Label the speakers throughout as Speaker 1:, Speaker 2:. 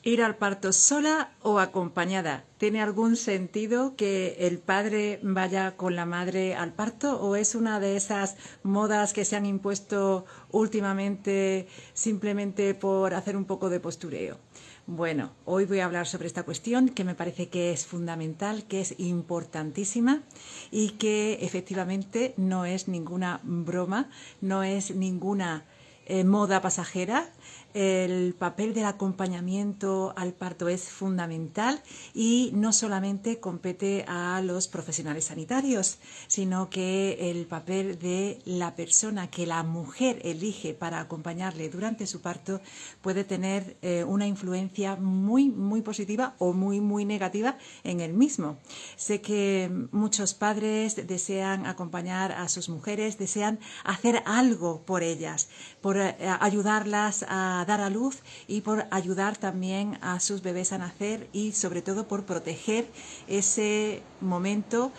Speaker 1: ¿Ir al parto sola o acompañada? ¿Tiene algún sentido que el padre vaya con la madre al parto o es una de esas modas que se han impuesto últimamente simplemente por hacer un poco de postureo? Bueno, hoy voy a hablar sobre esta cuestión que me parece que es fundamental, que es importantísima y que efectivamente no es ninguna broma, no es ninguna moda pasajera. El papel del acompañamiento al parto es fundamental y no solamente compete a los profesionales sanitarios, sino que el papel de la persona que la mujer elige para acompañarle durante su parto puede tener una influencia muy positiva o muy negativa en el mismo. Sé que muchos padres desean acompañar a sus mujeres, desean hacer algo por ellas, por ayudarlas a dar a luz y por ayudar también a sus bebés a nacer y sobre todo por proteger ese momento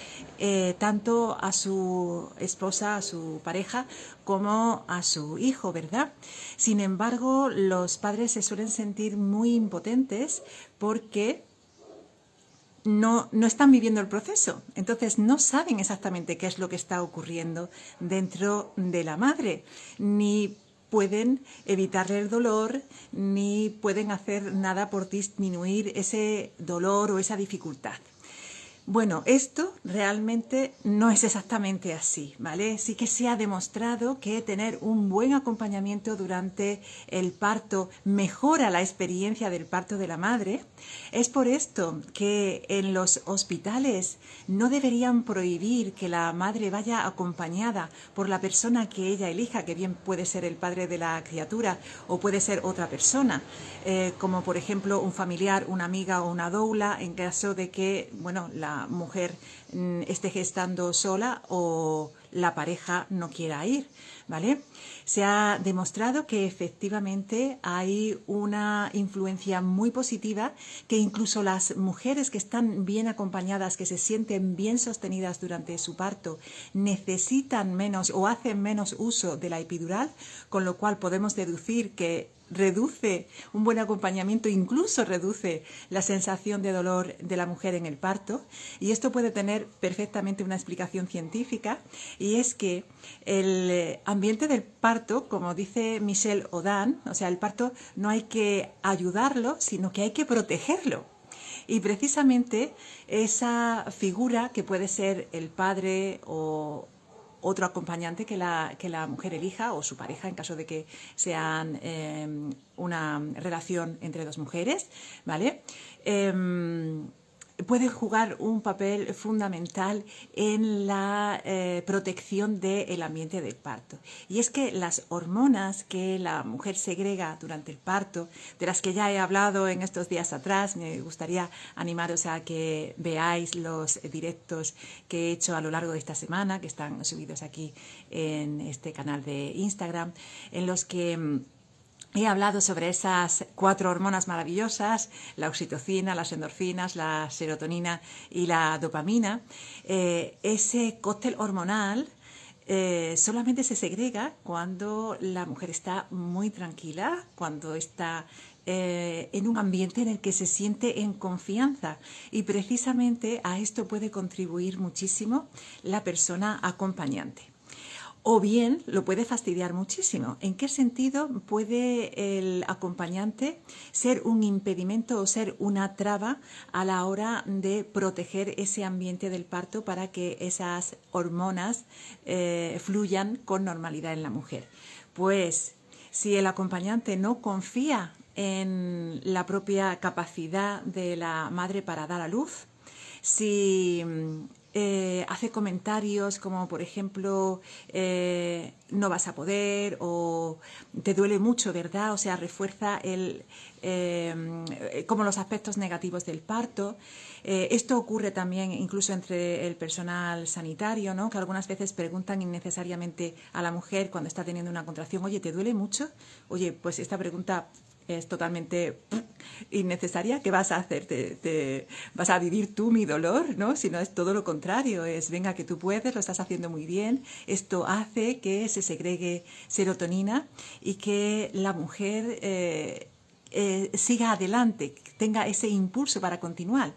Speaker 1: tanto a su esposa, a su pareja, como a su hijo, ¿verdad? Sin embargo, los padres se suelen sentir muy impotentes porque no están viviendo el proceso, entonces no saben exactamente qué es lo que está ocurriendo dentro de la madre, ni pueden evitarle el dolor, ni pueden hacer nada por disminuir ese dolor o esa dificultad. Bueno, esto realmente no es exactamente así, ¿vale? Sí que se ha demostrado que tener un buen acompañamiento durante el parto mejora la experiencia del parto de la madre. Es por esto que en los hospitales no deberían prohibir que la madre vaya acompañada por la persona que ella elija, que bien puede ser el padre de la criatura o puede ser otra persona, como por ejemplo un familiar, una amiga o una doula, en caso de que, bueno, la mujer esté gestando sola o la pareja no quiera ir, ¿vale? Se ha demostrado que efectivamente hay una influencia muy positiva, que incluso las mujeres que están bien acompañadas, que se sienten bien sostenidas durante su parto, necesitan menos o hacen menos uso de la epidural, con lo cual podemos deducir que reduce un buen acompañamiento, incluso reduce la sensación de dolor de la mujer en el parto, y esto puede tener perfectamente una explicación científica, y es que el ambiente del parto, como dice Michelle Odan, o sea, el parto no hay que ayudarlo, sino que hay que protegerlo. Y precisamente esa figura, que puede ser el padre o otro acompañante que la mujer elija, o su pareja en caso de que sean una relación entre dos mujeres, ¿vale? Pueden jugar un papel fundamental en la protección del ambiente del parto. Y es que las hormonas que la mujer segrega durante el parto, de las que ya he hablado en estos días atrás, me gustaría animaros a que veáis los directos que he hecho a lo largo de esta semana, que están subidos aquí en este canal de Instagram, en los que he hablado sobre esas 4 hormonas maravillosas: la oxitocina, las endorfinas, la serotonina y la dopamina. Ese cóctel hormonal solamente se segrega cuando la mujer está muy tranquila, cuando está en un ambiente en el que se siente en confianza, y precisamente a esto puede contribuir muchísimo la persona acompañante. O bien lo puede fastidiar muchísimo. ¿En qué sentido puede el acompañante ser un impedimento o ser una traba a la hora de proteger ese ambiente del parto para que esas hormonas fluyan con normalidad en la mujer? Pues si el acompañante no confía en la propia capacidad de la madre para dar a luz, si hace comentarios como, por ejemplo, no vas a poder, o te duele mucho, ¿verdad? O sea, refuerza como los aspectos negativos del parto. Esto ocurre también incluso entre el personal sanitario, ¿no? Que algunas veces preguntan innecesariamente a la mujer cuando está teniendo una contracción: oye, ¿te duele mucho? Oye, pues esta pregunta es totalmente innecesaria. ¿Qué vas a hacer? ¿Vas a vivir tú mi dolor? ¿No? Si no, es todo lo contrario, es: venga, que tú puedes, lo estás haciendo muy bien. Esto hace que se segregue serotonina y que la mujer siga adelante, tenga ese impulso para continuar.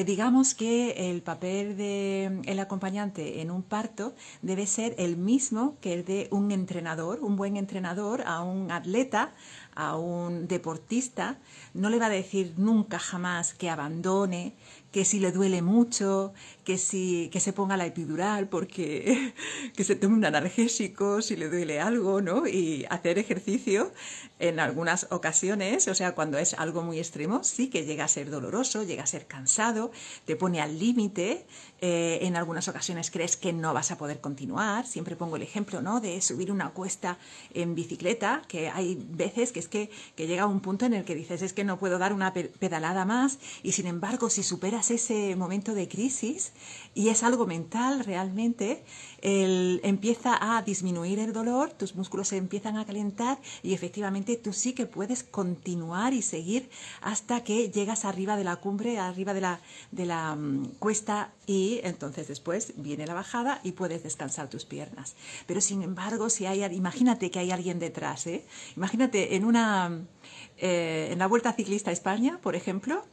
Speaker 1: Digamos que el papel del acompañante en un parto debe ser el mismo que el de un entrenador, un buen entrenador a un atleta, a un deportista. No le va a decir nunca jamás que abandone, que si le duele mucho, que se ponga la epidural, porque que se tome un analgésico si le duele algo, ¿no? Y hacer ejercicio en algunas ocasiones, o sea, cuando es algo muy extremo, sí que llega a ser doloroso, llega a ser cansado, te pone al límite. En algunas ocasiones crees que no vas a poder continuar. Siempre pongo el ejemplo, ¿no?, de subir una cuesta en bicicleta, que hay veces que llega un punto en el que dices, es que no puedo dar una pedalada más, y sin embargo, si superas ese momento de crisis, y es algo mental realmente, empieza a disminuir el dolor, tus músculos se empiezan a calentar y efectivamente tú sí que puedes continuar y seguir hasta que llegas arriba de la cumbre, arriba de la cuesta, y entonces después viene la bajada y puedes descansar tus piernas. Pero sin embargo, imagínate que hay alguien detrás, ¿eh? Imagínate en la Vuelta Ciclista a España, por ejemplo,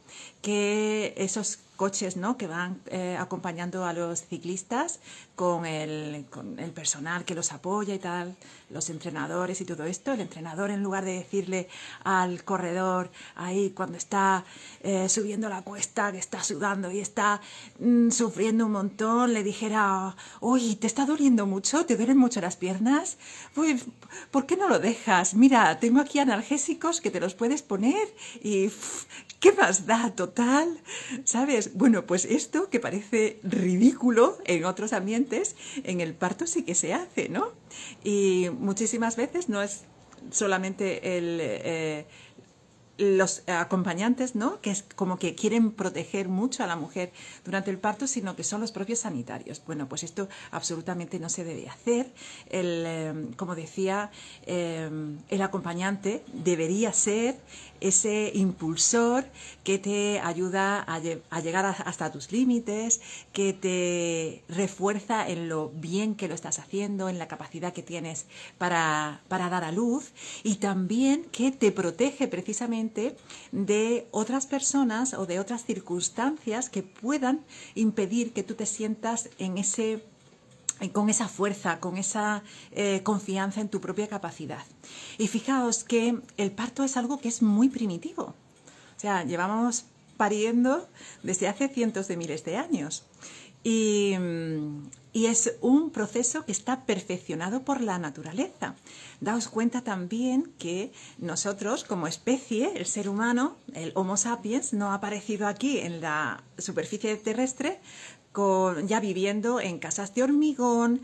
Speaker 1: que esos coches, ¿no?, que van acompañando a los ciclistas con el personal que los apoya y tal, los entrenadores y todo esto. El entrenador, en lugar de decirle al corredor ahí cuando está subiendo la cuesta, que está sudando y está sufriendo un montón, le dijera, oye, ¿te está doliendo mucho? ¿Te duelen mucho las piernas? Pues, ¿por qué no lo dejas? Mira, tengo aquí analgésicos que te los puedes poner y ¿qué más da? Total, ¿sabes? Bueno, pues esto, que parece ridículo en otros ambientes, en el parto sí que se hace, ¿no? Y muchísimas veces no es solamente los acompañantes, ¿no?, que es como que quieren proteger mucho a la mujer durante el parto, sino que son los propios sanitarios. Bueno, pues esto absolutamente no se debe hacer. Como decía, el acompañante debería ser ese impulsor que te ayuda a llegar hasta tus límites, que te refuerza en lo bien que lo estás haciendo, en la capacidad que tienes para dar a luz, y también que te protege precisamente de otras personas o de otras circunstancias que puedan impedir que tú te sientas con esa fuerza, con esa confianza en tu propia capacidad. Y fijaos que el parto es algo que es muy primitivo. O sea, llevamos pariendo desde hace cientos de miles de años. Y es un proceso que está perfeccionado por la naturaleza. Daos cuenta también que nosotros, como especie, el ser humano, el Homo sapiens, no ha aparecido aquí en la superficie terrestre ya viviendo en casas de hormigón,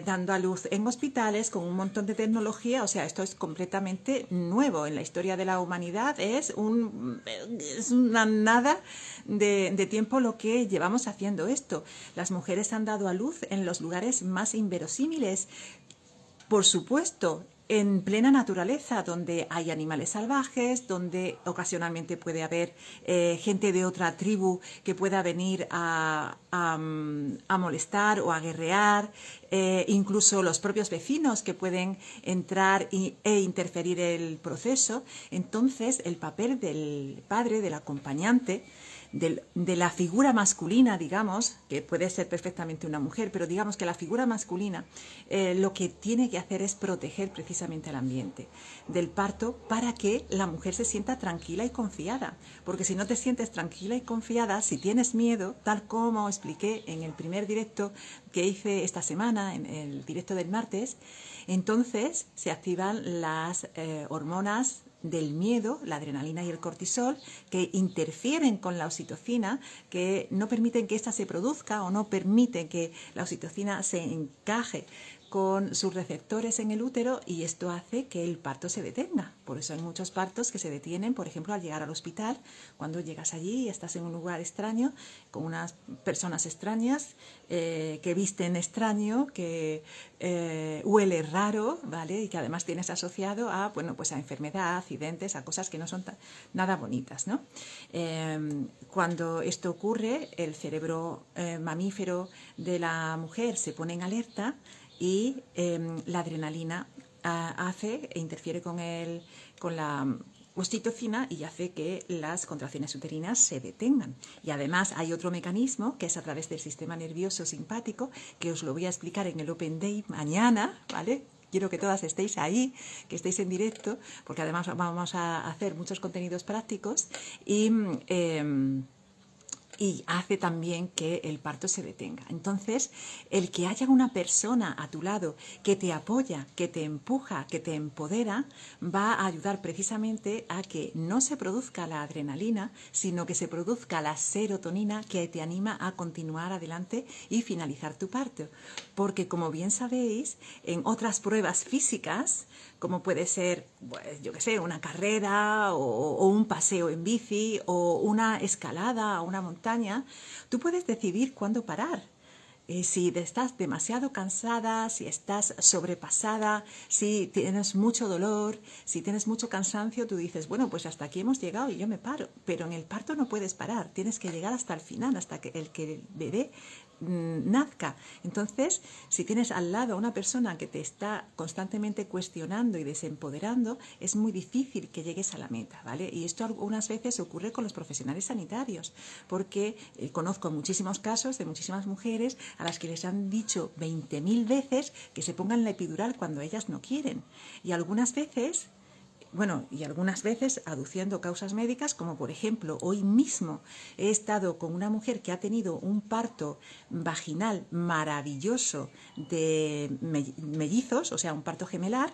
Speaker 1: dando a luz en hospitales, con un montón de tecnología. O sea, esto es completamente nuevo en la historia de la humanidad. Es una nada de tiempo lo que llevamos haciendo esto. Las mujeres han dado a luz en los lugares más inverosímiles, por supuesto, en plena naturaleza, donde hay animales salvajes, donde ocasionalmente puede haber gente de otra tribu que pueda venir a molestar o a guerrear, incluso los propios vecinos que pueden entrar e interferir el proceso. Entonces, el papel del padre, del acompañante, de la figura masculina, digamos, que puede ser perfectamente una mujer, pero digamos que la figura masculina lo que tiene que hacer es proteger precisamente el ambiente del parto para que la mujer se sienta tranquila y confiada. Porque si no te sientes tranquila y confiada, si tienes miedo, tal como expliqué en el primer directo que hice esta semana, en el directo del martes, entonces se activan las hormonas del miedo, la adrenalina y el cortisol, que interfieren con la oxitocina, que no permiten que ésta se produzca o no permiten que la oxitocina se encaje con sus receptores en el útero, y esto hace que el parto se detenga. Por eso hay muchos partos que se detienen, por ejemplo, al llegar al hospital, cuando llegas allí y estás en un lugar extraño, con unas personas extrañas, que visten extraño, que huele raro, ¿vale? Y que además tienes asociado a, bueno, pues a enfermedad, a accidentes, a cosas que no son nada bonitas, ¿no? Cuando esto ocurre, el cerebro mamífero de la mujer se pone en alerta, y la adrenalina hace e interfiere con oxitocina y hace que las contracciones uterinas se detengan. Y además hay otro mecanismo que es a través del sistema nervioso simpático, que os lo voy a explicar en el Open Day mañana, ¿vale? Quiero que todas estéis ahí, que estéis en directo, porque además vamos a hacer muchos contenidos prácticos y hace también que el parto se detenga. Entonces, el que haya una persona a tu lado que te apoya, que te empuja, que te empodera, va a ayudar precisamente a que no se produzca la adrenalina, sino que se produzca la serotonina que te anima a continuar adelante y finalizar tu parto. Porque, como bien sabéis, en otras pruebas físicas, como puede ser, pues, yo qué sé, una carrera o un paseo en bici o una escalada a una montaña, tú puedes decidir cuándo parar. Si estás demasiado cansada, si estás sobrepasada, si tienes mucho dolor, si tienes mucho cansancio, tú dices, bueno, pues hasta aquí hemos llegado y yo me paro. Pero en el parto no puedes parar, tienes que llegar hasta el final, hasta que el bebé nazca. Entonces, si tienes al lado a una persona que te está constantemente cuestionando y desempoderando, es muy difícil que llegues a la meta, ¿vale? Y esto algunas veces ocurre con los profesionales sanitarios, porque conozco muchísimos casos de muchísimas mujeres a las que les han dicho 20.000 veces que se pongan la epidural cuando ellas no quieren. Y algunas veces aduciendo causas médicas, como por ejemplo, hoy mismo he estado con una mujer que ha tenido un parto vaginal maravilloso de mellizos, o sea, un parto gemelar,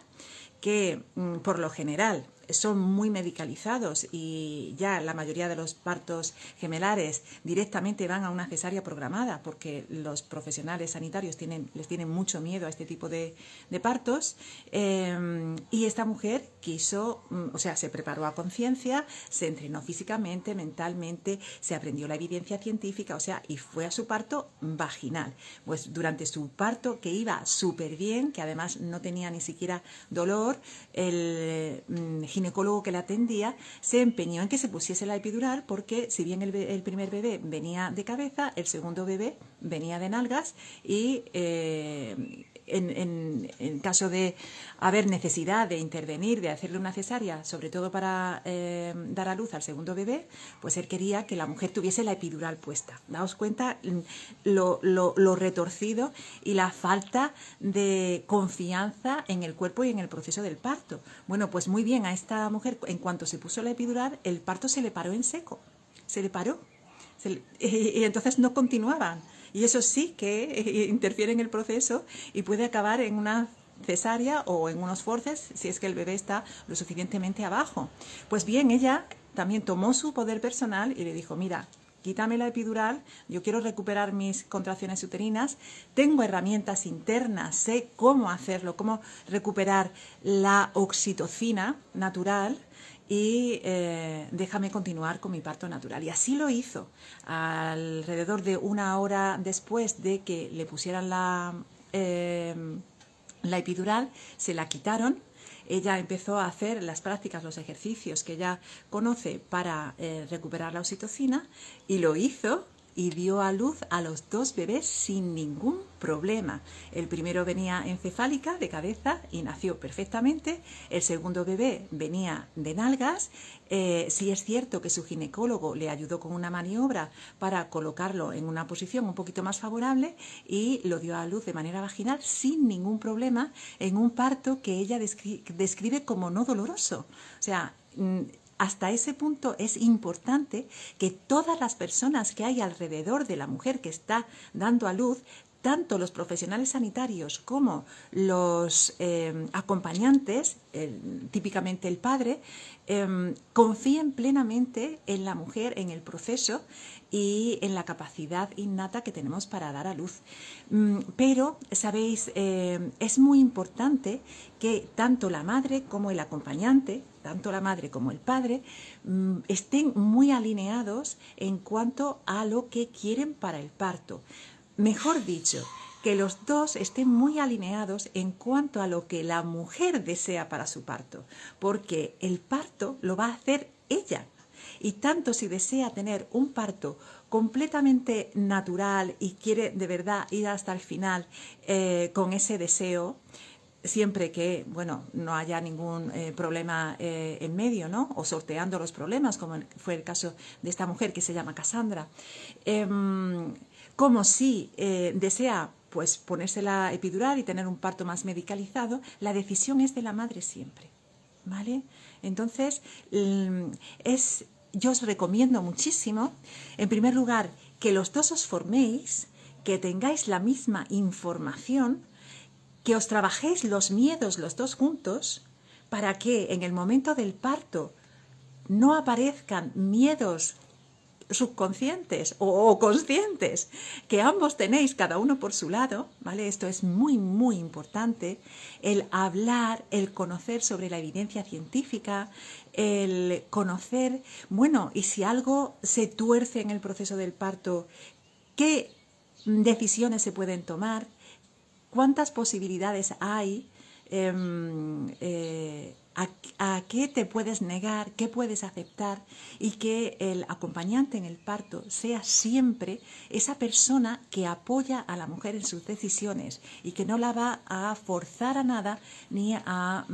Speaker 1: que por lo general son muy medicalizados y ya la mayoría de los partos gemelares directamente van a una cesárea programada porque los profesionales sanitarios les tienen mucho miedo a este tipo de partos, y esta mujer se preparó a conciencia, se entrenó físicamente, mentalmente, se aprendió la evidencia científica, y fue a su parto vaginal. Pues durante su parto, que iba súper bien, que además no tenía ni siquiera dolor, el ginecólogo que la atendía se empeñó en que se pusiese la epidural porque si bien el primer bebé venía de cabeza, el segundo bebé venía de nalgas y en caso de haber necesidad de intervenir, de hacerle una cesárea, sobre todo para dar a luz al segundo bebé, pues él quería que la mujer tuviese la epidural puesta. Daos cuenta lo retorcido y la falta de confianza en el cuerpo y en el proceso del parto. Bueno, pues muy bien, a esta mujer, en cuanto se puso la epidural, el parto se le paró en seco, se le paró. Y entonces no continuaban. Y eso sí que interfiere en el proceso y puede acabar en una cesárea o en unos forceps si es que el bebé está lo suficientemente abajo. Pues bien, ella también tomó su poder personal y le dijo, mira, quítame la epidural, yo quiero recuperar mis contracciones uterinas, tengo herramientas internas, sé cómo hacerlo, cómo recuperar la oxitocina natural y déjame continuar con mi parto natural. Y así lo hizo. Alrededor de una hora después de que le pusieran la epidural, se la quitaron. Ella empezó a hacer las prácticas, los ejercicios que ella conoce para recuperar la oxitocina y lo hizo y dio a luz a los dos bebés sin ningún problema. El primero venía encefálica, de cabeza, y nació perfectamente. El segundo bebé venía de nalgas. Sí es cierto que su ginecólogo le ayudó con una maniobra para colocarlo en una posición un poquito más favorable y lo dio a luz de manera vaginal sin ningún problema en un parto que ella describe como no doloroso. Hasta ese punto es importante que todas las personas que hay alrededor de la mujer que está dando a luz, tanto los profesionales sanitarios como los acompañantes, típicamente el padre, confíen plenamente en la mujer, en el proceso y en la capacidad innata que tenemos para dar a luz. Pero, sabéis, es muy importante que tanto la madre como el acompañante, tanto la madre como el padre, estén muy alineados en cuanto a lo que quieren para el parto. Mejor dicho, que los dos estén muy alineados en cuanto a lo que la mujer desea para su parto, porque el parto lo va a hacer ella. Y tanto si desea tener un parto completamente natural y quiere de verdad ir hasta el final con ese deseo, siempre que, bueno, no haya ningún problema en medio, ¿no? O sorteando los problemas, como fue el caso de esta mujer que se llama Cassandra. Como si desea pues ponerse la epidural y tener un parto más medicalizado, la decisión es de la madre siempre, ¿vale? Entonces, yo os recomiendo muchísimo, en primer lugar, que los dos os forméis, que tengáis la misma información, que os trabajéis los miedos los dos juntos, para que en el momento del parto no aparezcan miedos subconscientes o conscientes, que ambos tenéis cada uno por su lado, ¿vale? Esto es muy, muy importante, el hablar, el conocer sobre la evidencia científica, el conocer, bueno, y si algo se tuerce en el proceso del parto, ¿qué decisiones se pueden tomar? ¿Cuántas posibilidades hay? A qué te puedes negar, qué puedes aceptar, y que el acompañante en el parto sea siempre esa persona que apoya a la mujer en sus decisiones y que no la va a forzar a nada ni a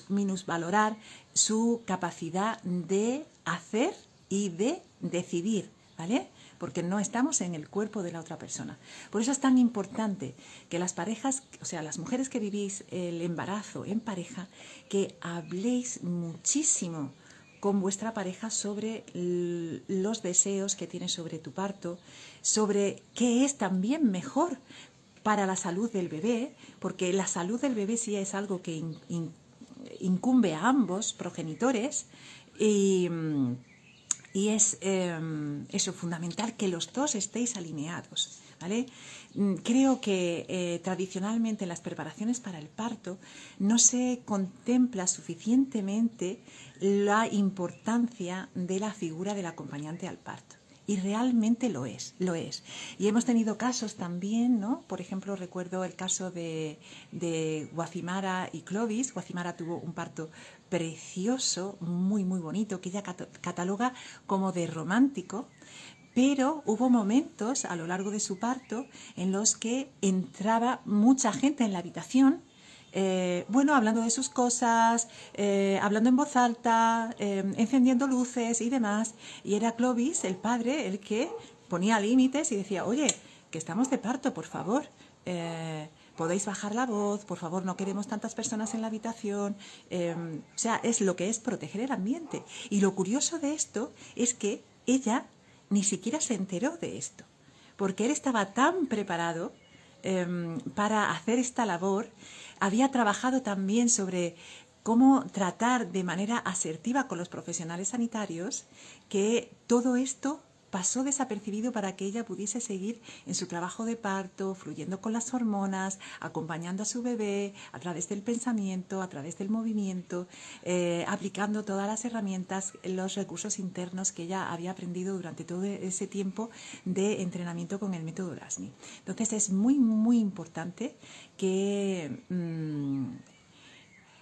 Speaker 1: minusvalorar su capacidad de hacer y de decidir, ¿vale? Porque no estamos en el cuerpo de la otra persona. Por eso es tan importante que las parejas, o sea, las mujeres que vivís el embarazo en pareja, que habléis muchísimo con vuestra pareja sobre los deseos que tienes sobre tu parto, sobre qué es también mejor para la salud del bebé, porque la salud del bebé sí es algo que incumbe a ambos progenitores, y es eso, fundamental que los dos estéis alineados, ¿vale? Creo que tradicionalmente en las preparaciones para el parto no se contempla suficientemente la importancia de la figura del acompañante al parto. Y realmente lo es. Y hemos tenido casos también, ¿no? Por ejemplo, recuerdo el caso de Guacimara y Clovis. Guacimara tuvo un parto precioso, muy, muy bonito, que ella cataloga como de romántico, pero hubo momentos a lo largo de su parto en los que entraba mucha gente en la habitación, bueno, hablando de sus cosas, hablando en voz alta, encendiendo luces y demás. Y era Clovis, el padre, el que ponía límites y decía, oye, que estamos de parto, por favor. Podéis bajar la voz, por favor, no queremos tantas personas en la habitación. O sea, es lo que es proteger el ambiente. Y lo curioso de esto es que ella ni siquiera se enteró de esto, porque él estaba tan preparado para hacer esta labor. Había trabajado también sobre cómo tratar de manera asertiva con los profesionales sanitarios, que todo esto pasó desapercibido para que ella pudiese seguir en su trabajo de parto, fluyendo con las hormonas, acompañando a su bebé a través del pensamiento, a través del movimiento, aplicando todas las herramientas, los recursos internos que ella había aprendido durante todo ese tiempo de entrenamiento con el método Erasmi. Entonces es muy, muy importante que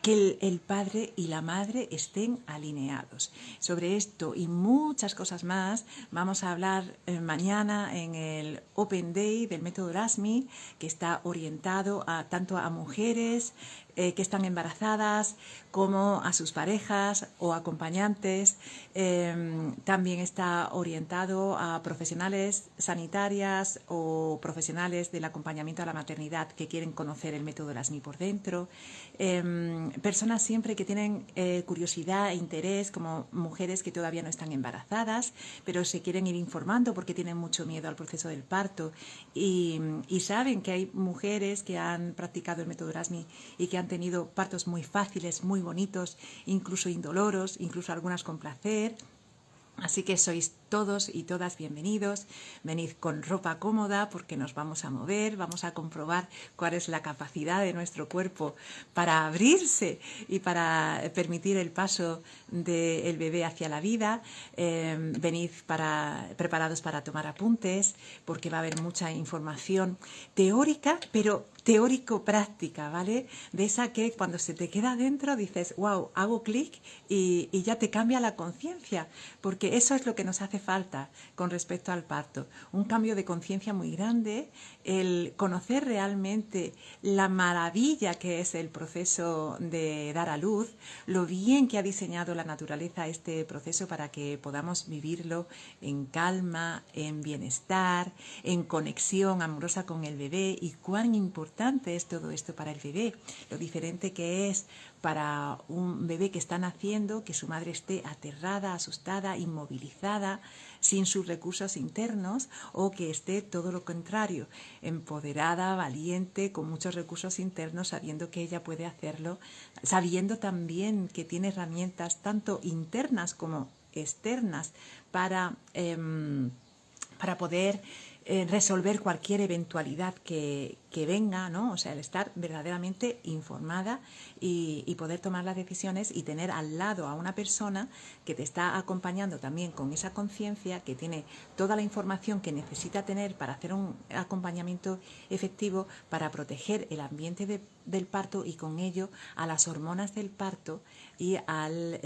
Speaker 1: el padre y la madre estén alineados. Sobre esto y muchas cosas más vamos a hablar mañana en el Open Day del método Erasmi, que está orientado tanto a mujeres que están embarazadas como a sus parejas o acompañantes. También está orientado a profesionales sanitarias o profesionales del acompañamiento a la maternidad que quieren conocer el método Erasmi por dentro. Personas siempre que tienen curiosidad e interés, como mujeres que todavía no están embarazadas, pero se quieren ir informando porque tienen mucho miedo al proceso del parto y saben que hay mujeres que han practicado el método Erasmi y que han tenido partos muy fáciles, muy bonitos, incluso indoloros, incluso algunas con placer. Así que sois todos y todas bienvenidos. Venid con ropa cómoda porque nos vamos a mover, vamos a comprobar cuál es la capacidad de nuestro cuerpo para abrirse y para permitir el paso del bebé hacia la vida. Venid preparados para tomar apuntes porque va a haber mucha información teórica, pero teórico-práctica, ¿vale? De esa que cuando se te queda dentro dices, wow, hago clic y ya te cambia la conciencia, porque eso es lo que nos hace falta con respecto al parto. Un cambio de conciencia muy grande, el conocer realmente la maravilla que es el proceso de dar a luz, lo bien que ha diseñado la naturaleza este proceso para que podamos vivirlo en calma, en bienestar, en conexión amorosa con el bebé, y cuán importante es todo esto para el bebé, lo diferente que es para un bebé que está naciendo, que su madre esté aterrada, asustada, inmovilizada, sin sus recursos internos, o que esté todo lo contrario, empoderada, valiente, con muchos recursos internos, sabiendo que ella puede hacerlo, sabiendo también que tiene herramientas tanto internas como externas para poder resolver cualquier eventualidad que venga, ¿no? O sea, el estar verdaderamente informada y poder tomar las decisiones y tener al lado a una persona que te está acompañando también con esa conciencia, que tiene toda la información que necesita tener para hacer un acompañamiento efectivo, para proteger el ambiente del parto y con ello a las hormonas del parto y al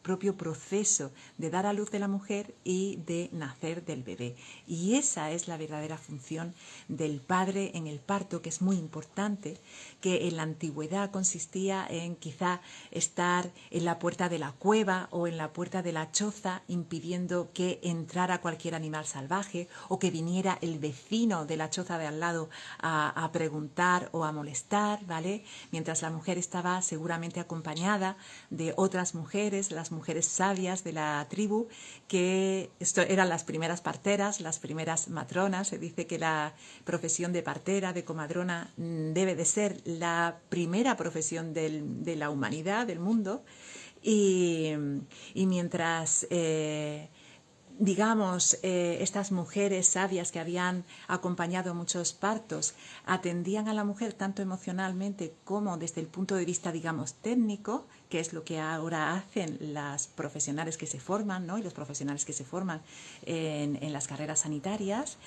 Speaker 1: propio proceso de dar a luz de la mujer y de nacer del bebé. Y esa es la verdadera función del padre en el parto, que es muy importante, que en la antigüedad consistía en quizá estar en la puerta de la cueva o en la puerta de la choza impidiendo que entrara cualquier animal salvaje, o que viniera el vecino de la choza de al lado a preguntar o a molestar, ¿vale? Mientras la mujer estaba seguramente acompañada de otras mujeres, las mujeres sabias de la tribu, que eran las primeras parteras, las primeras matronas. Se dice que la profesión de partera, de comadrona, debe de ser la primera profesión de la humanidad, del mundo, y mientras digamos, estas mujeres sabias que habían acompañado muchos partos atendían a la mujer tanto emocionalmente como desde el punto de vista, digamos, técnico, que es lo que ahora hacen las profesionales que se forman, ¿no? Y los profesionales que se forman en las carreras sanitarias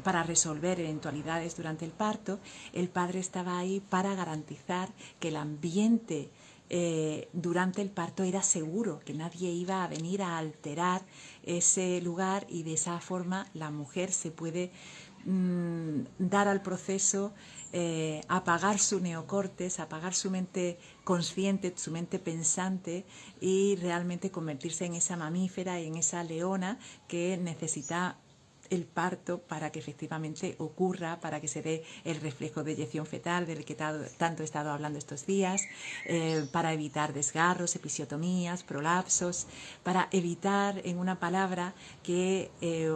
Speaker 1: para resolver eventualidades durante el parto. El padre estaba ahí para garantizar que el ambiente durante el parto era seguro, que nadie iba a venir a alterar ese lugar, y de esa forma la mujer se puede dar al proceso, apagar su neocortes, apagar su mente consciente, su mente pensante, y realmente convertirse en esa mamífera y en esa leona que necesita el parto para que efectivamente ocurra, para que se dé el reflejo de eyección fetal del que tanto he estado hablando estos días, para evitar desgarros, episiotomías, prolapsos, para evitar, en una palabra, que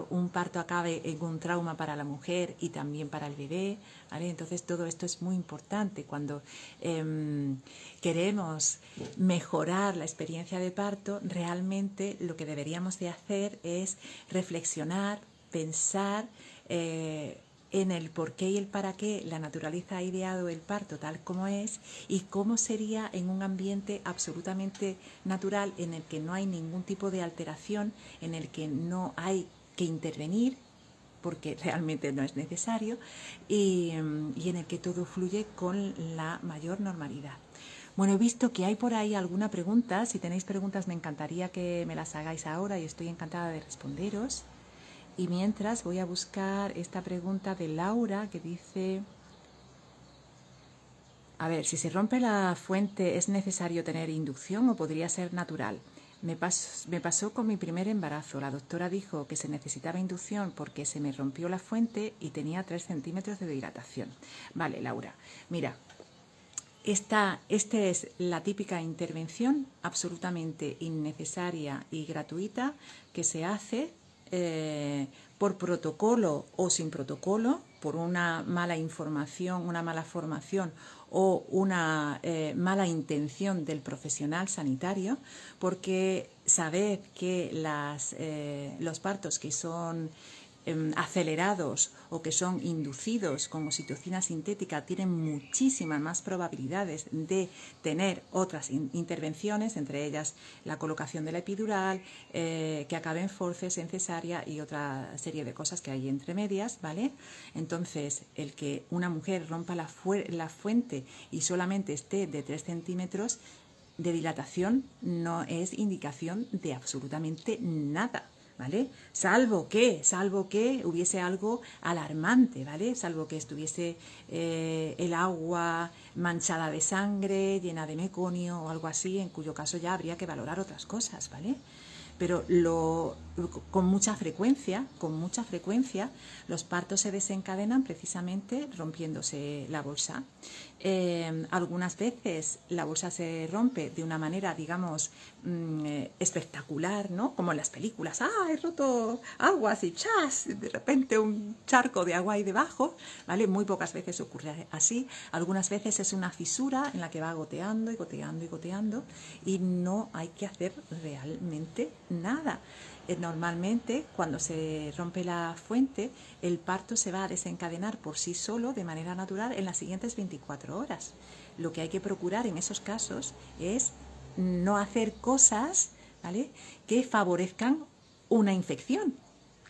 Speaker 1: un parto acabe en un trauma para la mujer y también para el bebé, ¿vale? Entonces todo esto es muy importante cuando queremos mejorar la experiencia de parto. Realmente lo que deberíamos de hacer es reflexionar, pensar en el por qué y el para qué la naturaleza ha ideado el parto tal como es, y cómo sería en un ambiente absolutamente natural, en el que no hay ningún tipo de alteración, en el que no hay que intervenir porque realmente no es necesario, y en el que todo fluye con la mayor normalidad. Bueno, he visto que hay por ahí alguna pregunta. Si tenéis preguntas me encantaría que me las hagáis ahora y estoy encantada de responderos. Y mientras voy a buscar esta pregunta de Laura, que dice: a ver, si se rompe la fuente, ¿es necesario tener inducción o podría ser natural? Me pasó con mi primer embarazo. La doctora dijo que se necesitaba inducción porque se me rompió la fuente y tenía 3 centímetros de dilatación. Vale, Laura, mira, esta es la típica intervención absolutamente innecesaria y gratuita que se hace por protocolo o sin protocolo, por una mala información, una mala formación o una mala intención del profesional sanitario, porque sabed que los partos que son acelerados o que son inducidos con oxitocina sintética tienen muchísimas más probabilidades de tener otras intervenciones, entre ellas la colocación de la epidural, que acabe en forceps, en cesárea y otra serie de cosas que hay entre medias, ¿vale? Entonces, el que una mujer rompa la fuente y solamente esté de 3 centímetros de dilatación no es indicación de absolutamente nada, ¿vale? Salvo que hubiese algo alarmante, ¿vale? Salvo que estuviese el agua manchada de sangre, llena de meconio o algo así, en cuyo caso ya habría que valorar otras cosas, ¿vale? Pero con mucha frecuencia, los partos se desencadenan precisamente rompiéndose la bolsa. Algunas veces la bolsa se rompe de una manera, digamos, espectacular, ¿no? Como en las películas. ¡Ah, he roto aguas y chas! De repente un charco de agua ahí debajo, ¿vale? Muy pocas veces ocurre así. Algunas veces es una fisura en la que va goteando y goteando y goteando y no hay que hacer realmente nada. Normalmente, cuando se rompe la fuente, el parto se va a desencadenar por sí solo, de manera natural, en las siguientes 24 horas. Lo que hay que procurar en esos casos es no hacer cosas, ¿vale?, que favorezcan una infección,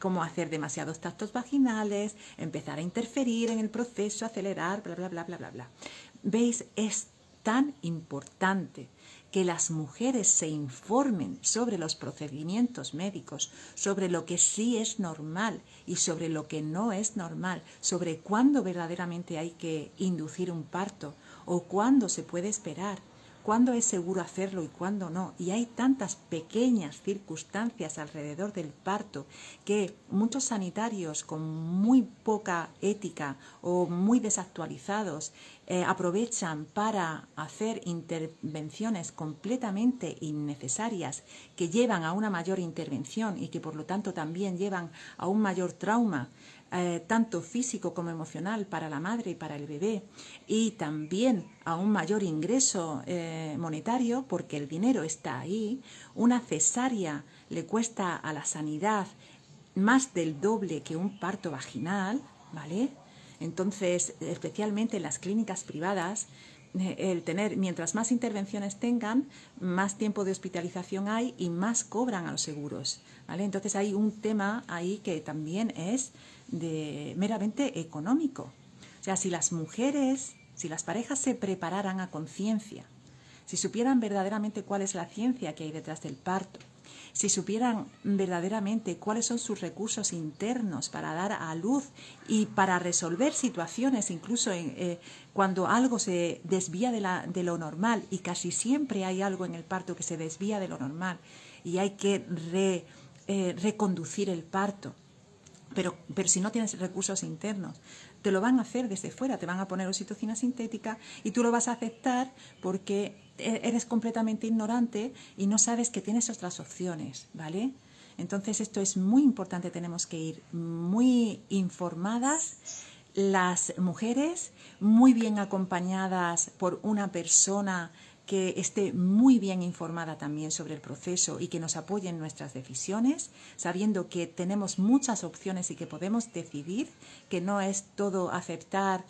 Speaker 1: como hacer demasiados tactos vaginales, empezar a interferir en el proceso, acelerar, bla, bla, bla, bla, bla, bla. ¿Veis? Es tan importante que las mujeres se informen sobre los procedimientos médicos, sobre lo que sí es normal y sobre lo que no es normal, sobre cuándo verdaderamente hay que inducir un parto o cuándo se puede esperar, cuándo es seguro hacerlo y cuándo no. Y hay tantas pequeñas circunstancias alrededor del parto que muchos sanitarios con muy poca ética o muy desactualizados aprovechan para hacer intervenciones completamente innecesarias que llevan a una mayor intervención y que por lo tanto también llevan a un mayor trauma, tanto físico como emocional para la madre y para el bebé, y también a un mayor ingreso monetario, porque el dinero está ahí. Una cesárea le cuesta a la sanidad más del doble que un parto vaginal, ¿vale? Entonces, especialmente en las clínicas privadas, el tener, mientras más intervenciones tengan, más tiempo de hospitalización hay y más cobran a los seguros, ¿vale? Entonces hay un tema ahí que también es meramente económico. O sea, si las mujeres, si las parejas se prepararan a conciencia, si supieran verdaderamente cuál es la ciencia que hay detrás del parto, si supieran verdaderamente cuáles son sus recursos internos para dar a luz y para resolver situaciones, incluso cuando algo se desvía de lo normal, y casi siempre hay algo en el parto que se desvía de lo normal y hay que reconducir el parto. Pero si no tienes recursos internos, te lo van a hacer desde fuera, te van a poner oxitocina sintética y tú lo vas a aceptar porque eres completamente ignorante y no sabes que tienes otras opciones, ¿vale? Entonces esto es muy importante, tenemos que ir muy informadas, las mujeres, muy bien acompañadas por una persona que esté muy bien informada también sobre el proceso y que nos apoye en nuestras decisiones, sabiendo que tenemos muchas opciones y que podemos decidir, que no es todo aceptar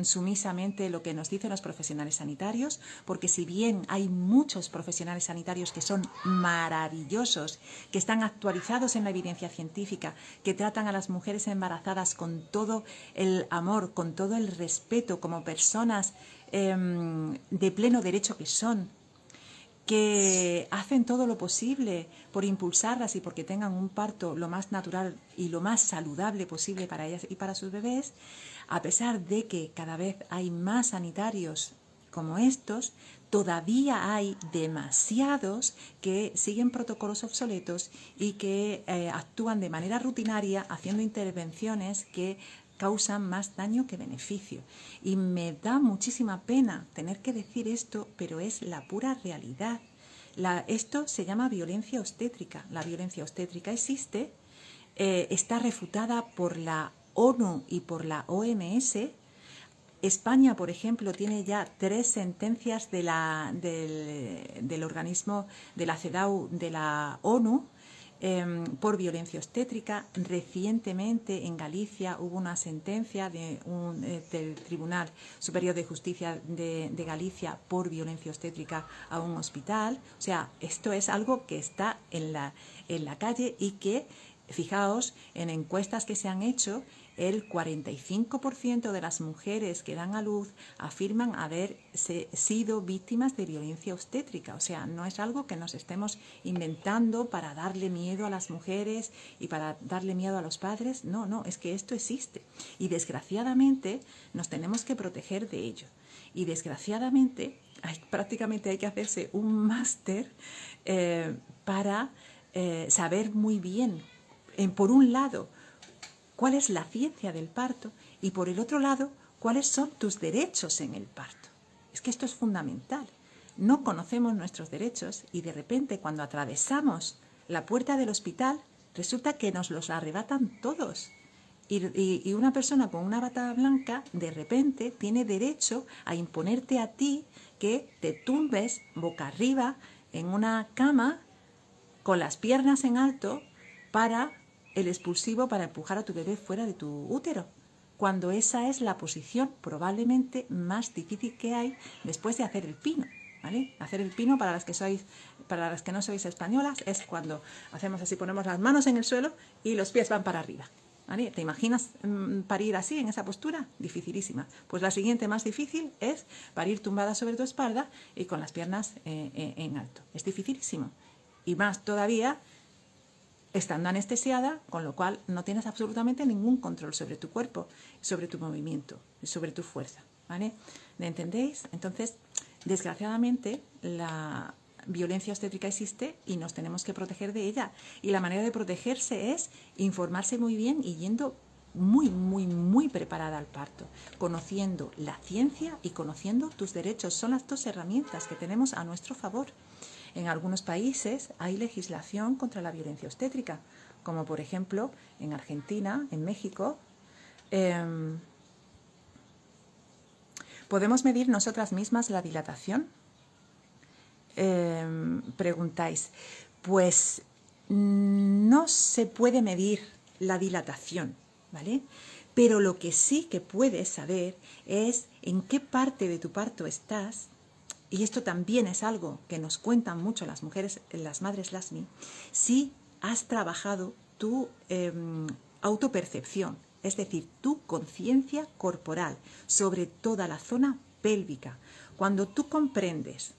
Speaker 1: sumisamente lo que nos dicen los profesionales sanitarios, porque si bien hay muchos profesionales sanitarios que son maravillosos, que están actualizados en la evidencia científica, que tratan a las mujeres embarazadas con todo el amor, con todo el respeto, como personas de pleno derecho que son, que hacen todo lo posible por impulsarlas y porque tengan un parto lo más natural y lo más saludable posible para ellas y para sus bebés, a pesar de que cada vez hay más sanitarios como estos, todavía hay demasiados que siguen protocolos obsoletos y que actúan de manera rutinaria haciendo intervenciones que causan más daño que beneficio. Y me da muchísima pena tener que decir esto, pero es la pura realidad. Esto se llama violencia obstétrica. La violencia obstétrica existe, está refutada por la ONU y por la OMS. España, por ejemplo, tiene ya 3 sentencias del organismo de la CEDAW de la ONU por violencia obstétrica. Recientemente en Galicia hubo una sentencia del Tribunal Superior de Justicia de Galicia por violencia obstétrica a un hospital. O sea, esto es algo que está en la calle y que, fijaos, en encuestas que se han hecho, el 45% de las mujeres que dan a luz afirman haber sido víctimas de violencia obstétrica. O sea, no es algo que nos estemos inventando para darle miedo a las mujeres y para darle miedo a los padres. No, no, es que esto existe. Y desgraciadamente nos tenemos que proteger de ello. Y desgraciadamente prácticamente hay que hacerse un máster para saber muy bien, por un lado, cuál es la ciencia del parto y por el otro lado, cuáles son tus derechos en el parto. Es que esto es fundamental. No conocemos nuestros derechos y de repente cuando atravesamos la puerta del hospital resulta que nos los arrebatan todos. Y una persona con una bata blanca de repente tiene derecho a imponerte a ti que te tumbes boca arriba en una cama con las piernas en alto para el expulsivo, para empujar a tu bebé fuera de tu útero, cuando esa es la posición probablemente más difícil que hay después de hacer el pino, ¿vale? Hacer el pino, para las que no sois españolas, es cuando hacemos así, ponemos las manos en el suelo y los pies van para arriba, ¿vale? ¿Te imaginas parir así, en esa postura? Dificilísima. Pues la siguiente más difícil es parir tumbada sobre tu espalda y con las piernas en alto. Es dificilísimo. Y más todavía estando anestesiada, con lo cual no tienes absolutamente ningún control sobre tu cuerpo, sobre tu movimiento, sobre tu fuerza, ¿vale? ¿Me entendéis? Entonces, desgraciadamente, la violencia obstétrica existe y nos tenemos que proteger de ella. Y la manera de protegerse es informarse muy bien y yendo muy preparada al parto, conociendo la ciencia y conociendo tus derechos. Son las dos herramientas que tenemos a nuestro favor. En algunos países hay legislación contra la violencia obstétrica, como por ejemplo en Argentina, en México. ¿Podemos medir nosotras mismas la dilatación? Preguntáis. Pues no se puede medir la dilatación, ¿vale? Pero lo que sí que puedes saber es en qué parte de tu parto estás. Y esto también es algo que nos cuentan mucho las mujeres, las madres LASMI, si has trabajado tu autopercepción, es decir, tu conciencia corporal sobre toda la zona pélvica. Cuando tú comprendes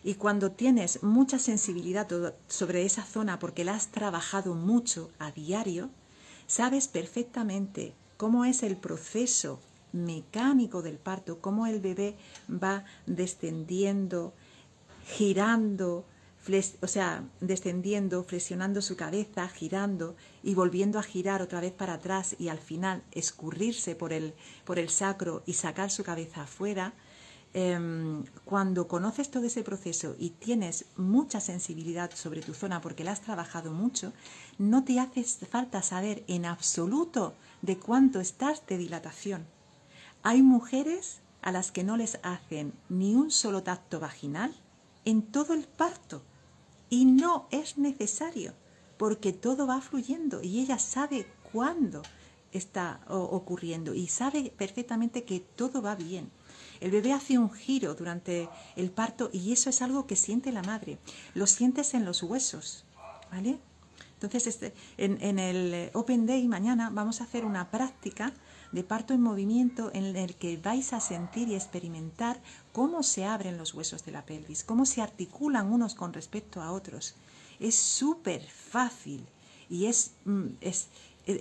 Speaker 1: y cuando tienes mucha sensibilidad sobre esa zona porque la has trabajado mucho a diario, sabes perfectamente cómo es el proceso mecánico del parto, cómo el bebé va descendiendo, girando, descendiendo, flexionando su cabeza, girando y volviendo a girar otra vez para atrás y al final escurrirse por el sacro y sacar su cabeza afuera. Cuando conoces todo ese proceso y tienes mucha sensibilidad sobre tu zona porque la has trabajado mucho, no te hace falta saber en absoluto de cuánto estás de dilatación. Hay mujeres a las que no les hacen ni un solo tacto vaginal en todo el parto y no es necesario porque todo va fluyendo y ella sabe cuándo está ocurriendo y sabe perfectamente que todo va bien. El bebé hace un giro durante el parto y eso es algo que siente la madre. Lo sientes en los huesos, ¿vale? Entonces, en el Open Day mañana vamos a hacer una práctica de parto en movimiento en el que vais a sentir y experimentar cómo se abren los huesos de la pelvis, cómo se articulan unos con respecto a otros. Es súper fácil y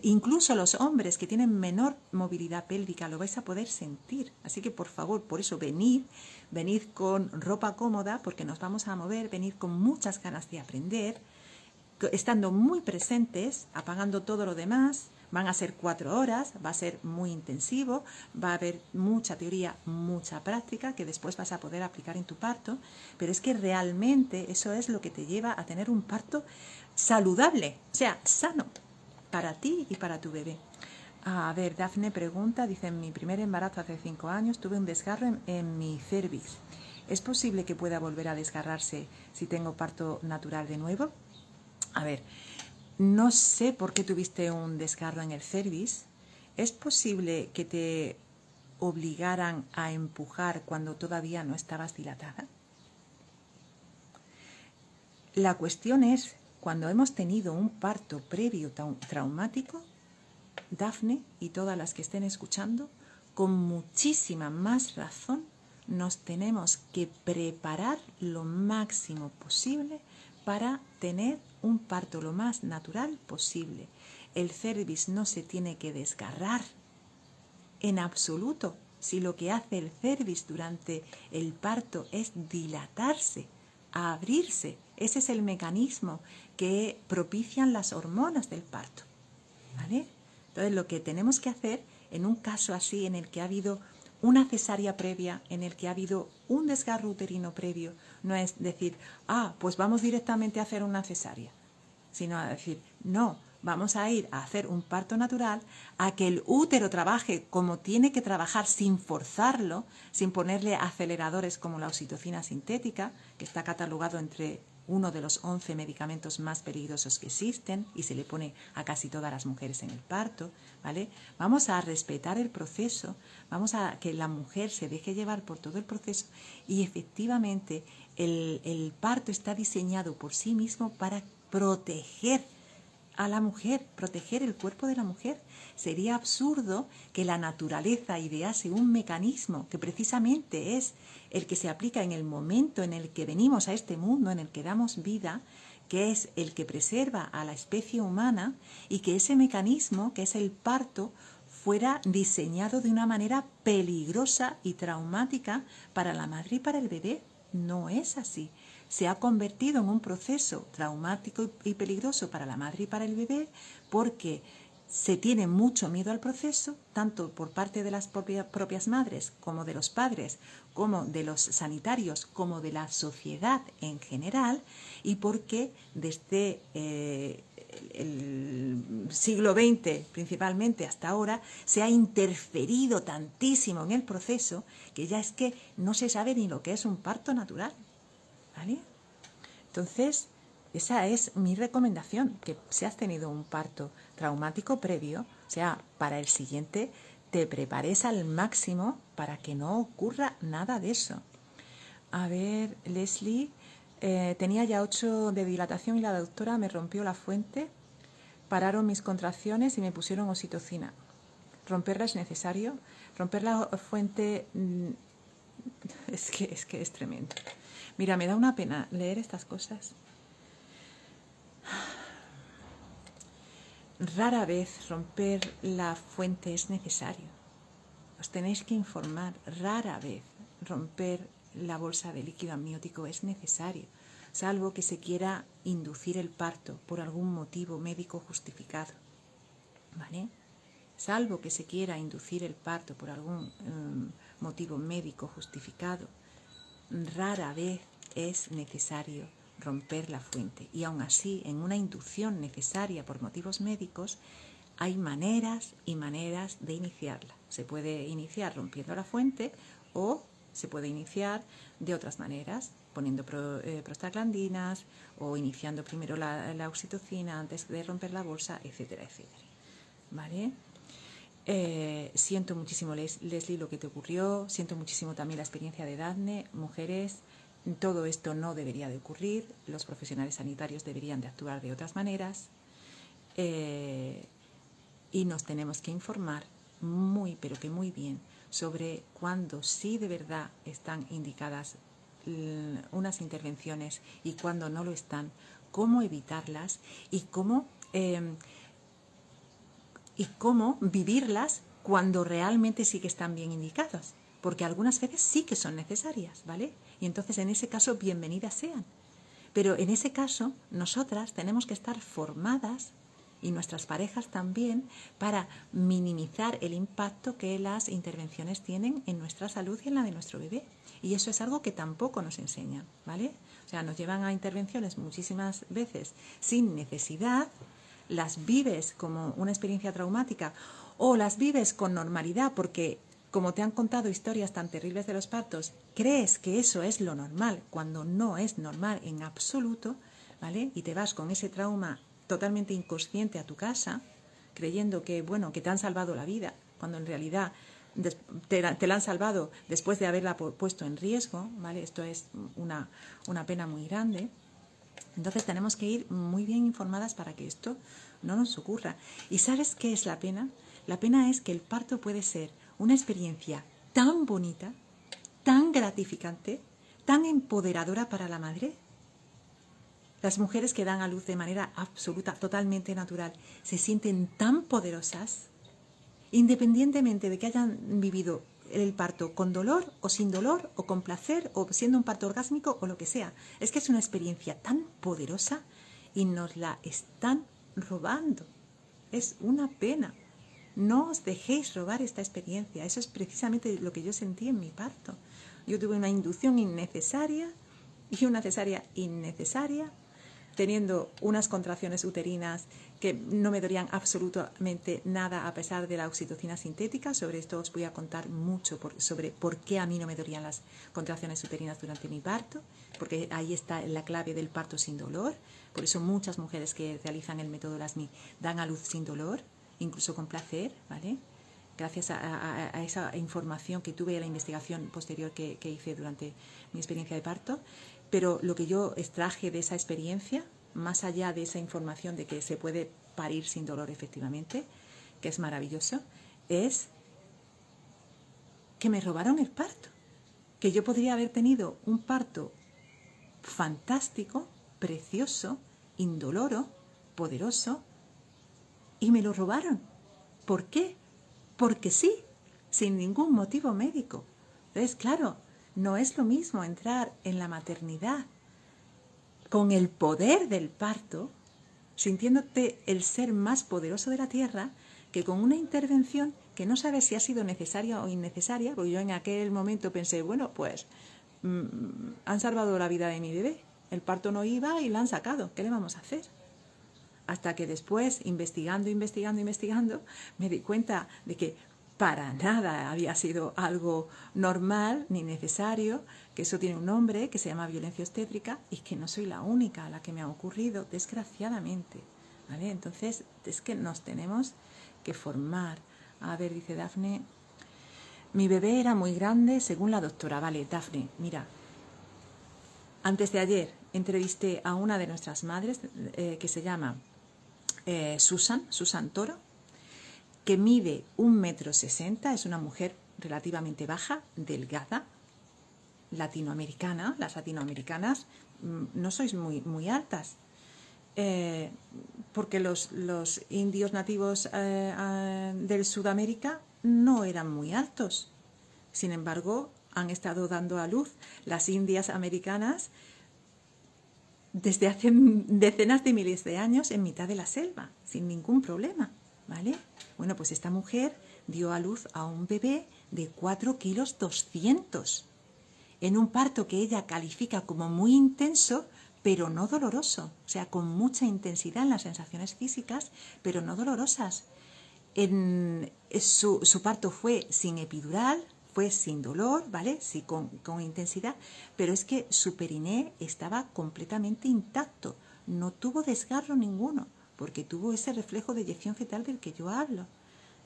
Speaker 1: incluso los hombres que tienen menor movilidad pélvica lo vais a poder sentir. Así que por favor, por eso venid con ropa cómoda porque nos vamos a mover, venid con muchas ganas de aprender, estando muy presentes, apagando todo lo demás. Van a ser 4 horas, va a ser muy intensivo, va a haber mucha teoría, mucha práctica que después vas a poder aplicar en tu parto, pero es que realmente eso es lo que te lleva a tener un parto saludable, o sea, sano, para ti y para tu bebé. A ver, Dafne pregunta, dice, en mi primer embarazo hace 5 años tuve un desgarro en mi cervix. ¿Es posible que pueda volver a desgarrarse si tengo parto natural de nuevo? A ver, no sé por qué tuviste un desgarro en el cervix. ¿Es posible que te obligaran a empujar cuando todavía no estabas dilatada? La cuestión es, cuando hemos tenido un parto previo traumático, Dafne y todas las que estén escuchando, con muchísima más razón nos tenemos que preparar lo máximo posible para tener un parto lo más natural posible. El cervix no se tiene que desgarrar en absoluto si lo que hace el cervix durante el parto es dilatarse, abrirse. Ese es el mecanismo que propician las hormonas del parto, ¿vale? Entonces, lo que tenemos que hacer en un caso así, en el que ha habido una cesárea previa, en el que ha habido un desgarro uterino previo, no es decir, pues vamos directamente a hacer una cesárea, sino a decir, no, vamos a ir a hacer un parto natural, a que el útero trabaje como tiene que trabajar sin forzarlo, sin ponerle aceleradores como la oxitocina sintética, que está catalogado entre uno de los 11 medicamentos más peligrosos que existen y se le pone a casi todas las mujeres en el parto, ¿vale? Vamos a respetar el proceso, vamos a que la mujer se deje llevar por todo el proceso y efectivamente el parto está diseñado por sí mismo para proteger a la mujer, proteger el cuerpo de la mujer. Sería absurdo que la naturaleza idease un mecanismo que precisamente es el que se aplica en el momento en el que venimos a este mundo, en el que damos vida, que es el que preserva a la especie humana, y que ese mecanismo, que es el parto, fuera diseñado de una manera peligrosa y traumática para la madre y para el bebé. No es así. Se ha convertido en un proceso traumático y peligroso para la madre y para el bebé porque se tiene mucho miedo al proceso, tanto por parte de las propias madres como de los padres, como de los sanitarios, como de la sociedad en general, y porque desde el siglo XX principalmente hasta ahora se ha interferido tantísimo en el proceso que ya es que no se sabe ni lo que es un parto natural, ¿vale? Entonces, esa es mi recomendación, que si has tenido un parto traumático previo, o sea, para el siguiente te prepares al máximo para que no ocurra nada de eso. A ver, Leslie, tenía ya 8 de dilatación y la doctora me rompió la fuente, pararon mis contracciones y me pusieron oxitocina. ¿Romperla es necesario? Romper la fuente es que es tremendo. Mira, me da una pena leer estas cosas. Rara vez romper la fuente es necesario. Os tenéis que informar. Rara vez romper la bolsa de líquido amniótico es necesario, salvo que se quiera inducir el parto por algún motivo médico justificado, ¿vale? Salvo que se quiera inducir el parto por algún motivo médico justificado, rara vez es necesario romper la fuente. Y aún así, en una inducción necesaria por motivos médicos, hay maneras y maneras de iniciarla. Se puede iniciar rompiendo la fuente o se puede iniciar de otras maneras, poniendo prostaglandinas o iniciando primero la oxitocina antes de romper la bolsa, etcétera, etcétera. ¿Vale? Siento muchísimo, Leslie, lo que te ocurrió. Siento muchísimo también la experiencia de Dafne. Mujeres, todo esto no debería de ocurrir. Los profesionales sanitarios deberían de actuar de otras maneras. Y nos tenemos que informar muy, pero que muy bien sobre cuándo sí de verdad están indicadas unas intervenciones y cuándo no lo están, cómo evitarlas y cómo vivirlas cuando realmente sí que están bien indicadas, porque algunas veces sí que son necesarias, ¿vale? Y entonces en ese caso bienvenidas sean. Pero en ese caso nosotras tenemos que estar formadas, y nuestras parejas también, para minimizar el impacto que las intervenciones tienen en nuestra salud y en la de nuestro bebé. Y eso es algo que tampoco nos enseñan, ¿vale? O sea, nos llevan a intervenciones muchísimas veces sin necesidad, las vives como una experiencia traumática o las vives con normalidad porque, como te han contado historias tan terribles de los partos, crees que eso es lo normal cuando no es normal en absoluto, ¿vale? Y te vas con ese trauma totalmente inconsciente a tu casa, creyendo que, bueno, que te han salvado la vida, cuando en realidad te la han salvado después de haberla puesto en riesgo, ¿vale? Esto es una pena muy grande. Entonces tenemos que ir muy bien informadas para que esto no nos ocurra. ¿Y sabes qué es la pena? La pena es que el parto puede ser una experiencia tan bonita, tan gratificante, tan empoderadora para la madre. Las mujeres que dan a luz de manera absoluta, totalmente natural, se sienten tan poderosas, independientemente de que hayan vivido el parto con dolor o sin dolor o con placer o siendo un parto orgásmico o lo que sea. Es que es una experiencia tan poderosa y nos la están robando. Es una pena. No os dejéis robar esta experiencia. Eso es precisamente lo que yo sentí en mi parto. Yo tuve una inducción innecesaria y una cesárea innecesaria, teniendo unas contracciones uterinas que no me dolían absolutamente nada a pesar de la oxitocina sintética. Sobre esto os voy a contar mucho sobre por qué a mí no me dolían las contracciones uterinas durante mi parto, porque ahí está la clave del parto sin dolor. Por eso muchas mujeres que realizan el método LASMI dan a luz sin dolor, incluso con placer, ¿vale? Gracias a esa información que tuve, a la investigación posterior que hice durante mi experiencia de parto. Pero lo que yo extraje de esa experiencia, más allá de esa información de que se puede parir sin dolor efectivamente, que es maravilloso, es que me robaron el parto. Que yo podría haber tenido un parto fantástico, precioso, indoloro, poderoso, y me lo robaron. ¿Por qué? Porque sí, sin ningún motivo médico. Entonces, claro, no es lo mismo entrar en la maternidad con el poder del parto, sintiéndote el ser más poderoso de la tierra, que con una intervención que no sabes si ha sido necesaria o innecesaria, porque yo en aquel momento pensé, bueno, pues han salvado la vida de mi bebé, el parto no iba y la han sacado, ¿qué le vamos a hacer? Hasta que después, investigando, me di cuenta de que para nada había sido algo normal ni necesario, que eso tiene un nombre que se llama violencia obstétrica y que no soy la única a la que me ha ocurrido, desgraciadamente. ¿Vale? Entonces, es que nos tenemos que formar. A ver, dice Dafne, mi bebé era muy grande según la doctora. Vale, Dafne, mira, antes de ayer entrevisté a una de nuestras madres que se llama Susan Toro, que mide 1,60 m, es una mujer relativamente baja, delgada, latinoamericana. Las latinoamericanas no sois muy altas, porque los indios nativos del Sudamérica no eran muy altos. Sin embargo, han estado dando a luz las indias americanas desde hace decenas de miles de años en mitad de la selva, sin ningún problema, ¿vale? Bueno, pues esta mujer dio a luz a un bebé de 4,2 kilos, en un parto que ella califica como muy intenso, pero no doloroso, o sea, con mucha intensidad en las sensaciones físicas, pero no dolorosas. Su parto fue sin epidural, fue sin dolor, ¿vale? Sí, con intensidad, pero es que su periné estaba completamente intacto, no tuvo desgarro ninguno, porque tuvo ese reflejo de eyección fetal del que yo hablo.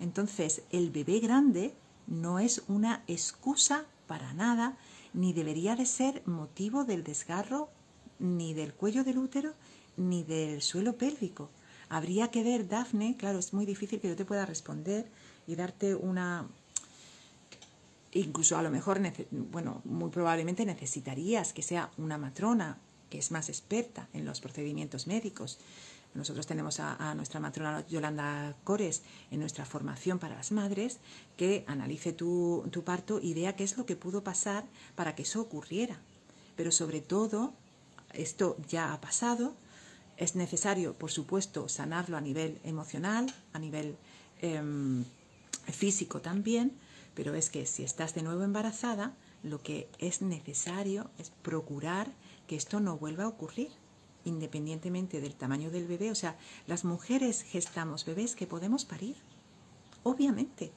Speaker 1: Entonces, el bebé grande no es una excusa para nada, ni debería de ser motivo del desgarro, ni del cuello del útero, ni del suelo pélvico. Habría que ver, Dafne, claro, es muy difícil que yo te pueda responder y darte una... Incluso a lo mejor, bueno, muy probablemente necesitarías que sea una matrona que es más experta en los procedimientos médicos. Nosotros tenemos a nuestra matrona Yolanda Cores en nuestra formación para las madres, que analice tu parto y vea qué es lo que pudo pasar para que eso ocurriera. Pero sobre todo, esto ya ha pasado, es necesario, por supuesto, sanarlo a nivel emocional, a nivel físico también, pero es que si estás de nuevo embarazada, lo que es necesario es procurar que esto no vuelva a ocurrir, independientemente del tamaño del bebé. O sea, las mujeres gestamos bebés que podemos parir, obviamente.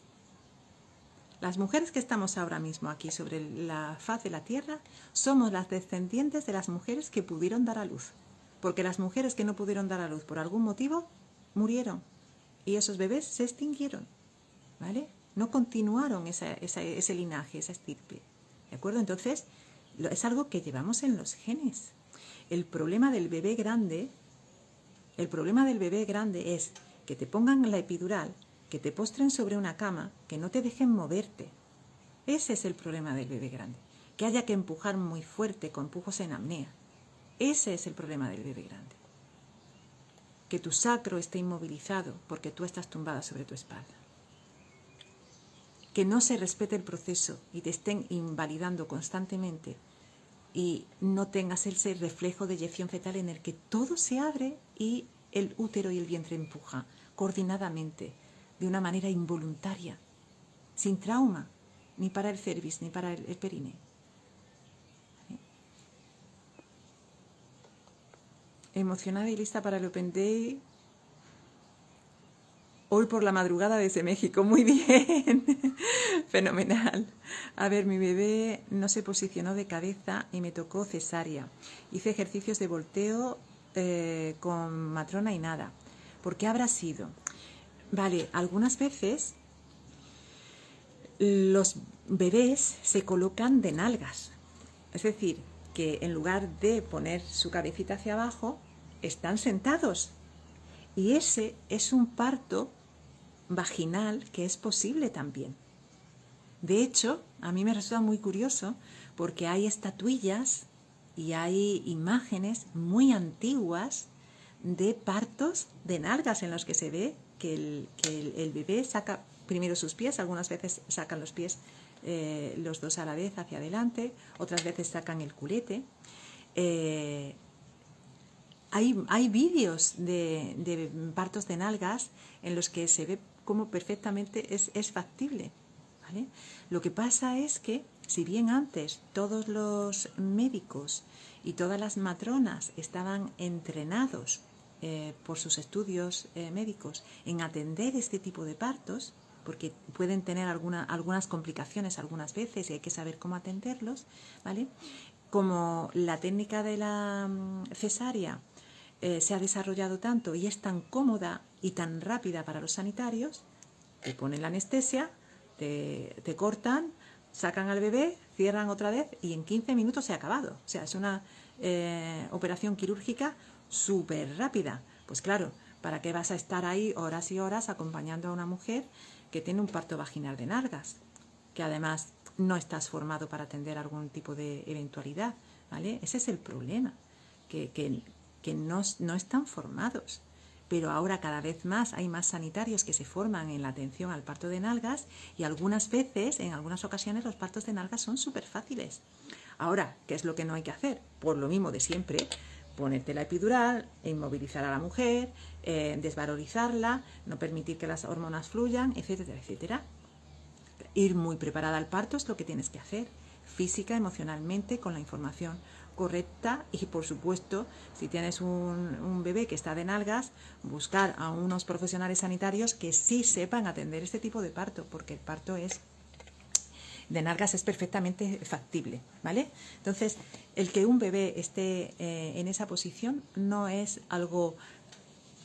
Speaker 1: Las mujeres que estamos ahora mismo aquí sobre la faz de la tierra somos las descendientes de las mujeres que pudieron dar a luz, porque las mujeres que no pudieron dar a luz por algún motivo murieron y esos bebés se extinguieron, ¿vale? No continuaron ese linaje, esa estirpe, ¿de acuerdo? Entonces, es algo que llevamos en los genes. El problema del bebé grande es que te pongan la epidural, que te postren sobre una cama, que no te dejen moverte. Ese es el problema del bebé grande. Que haya que empujar muy fuerte con empujos en apnea. Ese es el problema del bebé grande. Que tu sacro esté inmovilizado porque tú estás tumbada sobre tu espalda. Que no se respete el proceso y te estén invalidando constantemente y no tengas ese reflejo de eyección fetal en el que todo se abre y el útero y el vientre empujan coordinadamente, de una manera involuntaria, sin trauma, ni para el cervix ni para el perine. Emocionada y lista para el Open Day hoy por la madrugada desde México. Muy bien, fenomenal. A ver, mi bebé no se posicionó de cabeza y me tocó cesárea. Hice ejercicios de volteo con matrona y nada. ¿Por qué habrá sido? Vale, algunas veces los bebés se colocan de nalgas. Es decir, que en lugar de poner su cabecita hacia abajo, están sentados. Y ese es un parto vaginal que es posible también. De hecho, a mí me resulta muy curioso porque hay estatuillas y hay imágenes muy antiguas de partos de nalgas en los que se ve que el bebé saca primero sus pies, algunas veces sacan los pies los dos a la vez hacia adelante, otras veces sacan el culete. Hay vídeos de partos de nalgas en los que se ve cómo perfectamente es factible, ¿vale? Lo que pasa es que, si bien antes todos los médicos y todas las matronas estaban entrenados por sus estudios médicos en atender este tipo de partos, porque pueden tener algunas complicaciones algunas veces y hay que saber cómo atenderlos, ¿vale? Como la técnica de la cesárea se ha desarrollado tanto y es tan cómoda y tan rápida para los sanitarios, te ponen la anestesia, te cortan, sacan al bebé, cierran otra vez y en 15 minutos se ha acabado. O sea, es una operación quirúrgica súper rápida. Pues claro, ¿para qué vas a estar ahí horas y horas acompañando a una mujer que tiene un parto vaginal de nalgas? Que además no estás formado para atender algún tipo de eventualidad, ¿vale? Ese es el problema, que no están formados. Pero ahora cada vez más hay más sanitarios que se forman en la atención al parto de nalgas y algunas veces, en algunas ocasiones, los partos de nalgas son súper fáciles. Ahora, ¿qué es lo que no hay que hacer? Por lo mismo de siempre, ponerte la epidural, inmovilizar a la mujer, desvalorizarla, no permitir que las hormonas fluyan, etcétera, etcétera. Ir muy preparada al parto es lo que tienes que hacer, física, emocionalmente, con la información correcta y, por supuesto, si tienes un bebé que está de nalgas, buscar a unos profesionales sanitarios que sí sepan atender este tipo de parto, porque el parto de nalgas es perfectamente factible, ¿vale? Entonces, el que un bebé esté en esa posición no es algo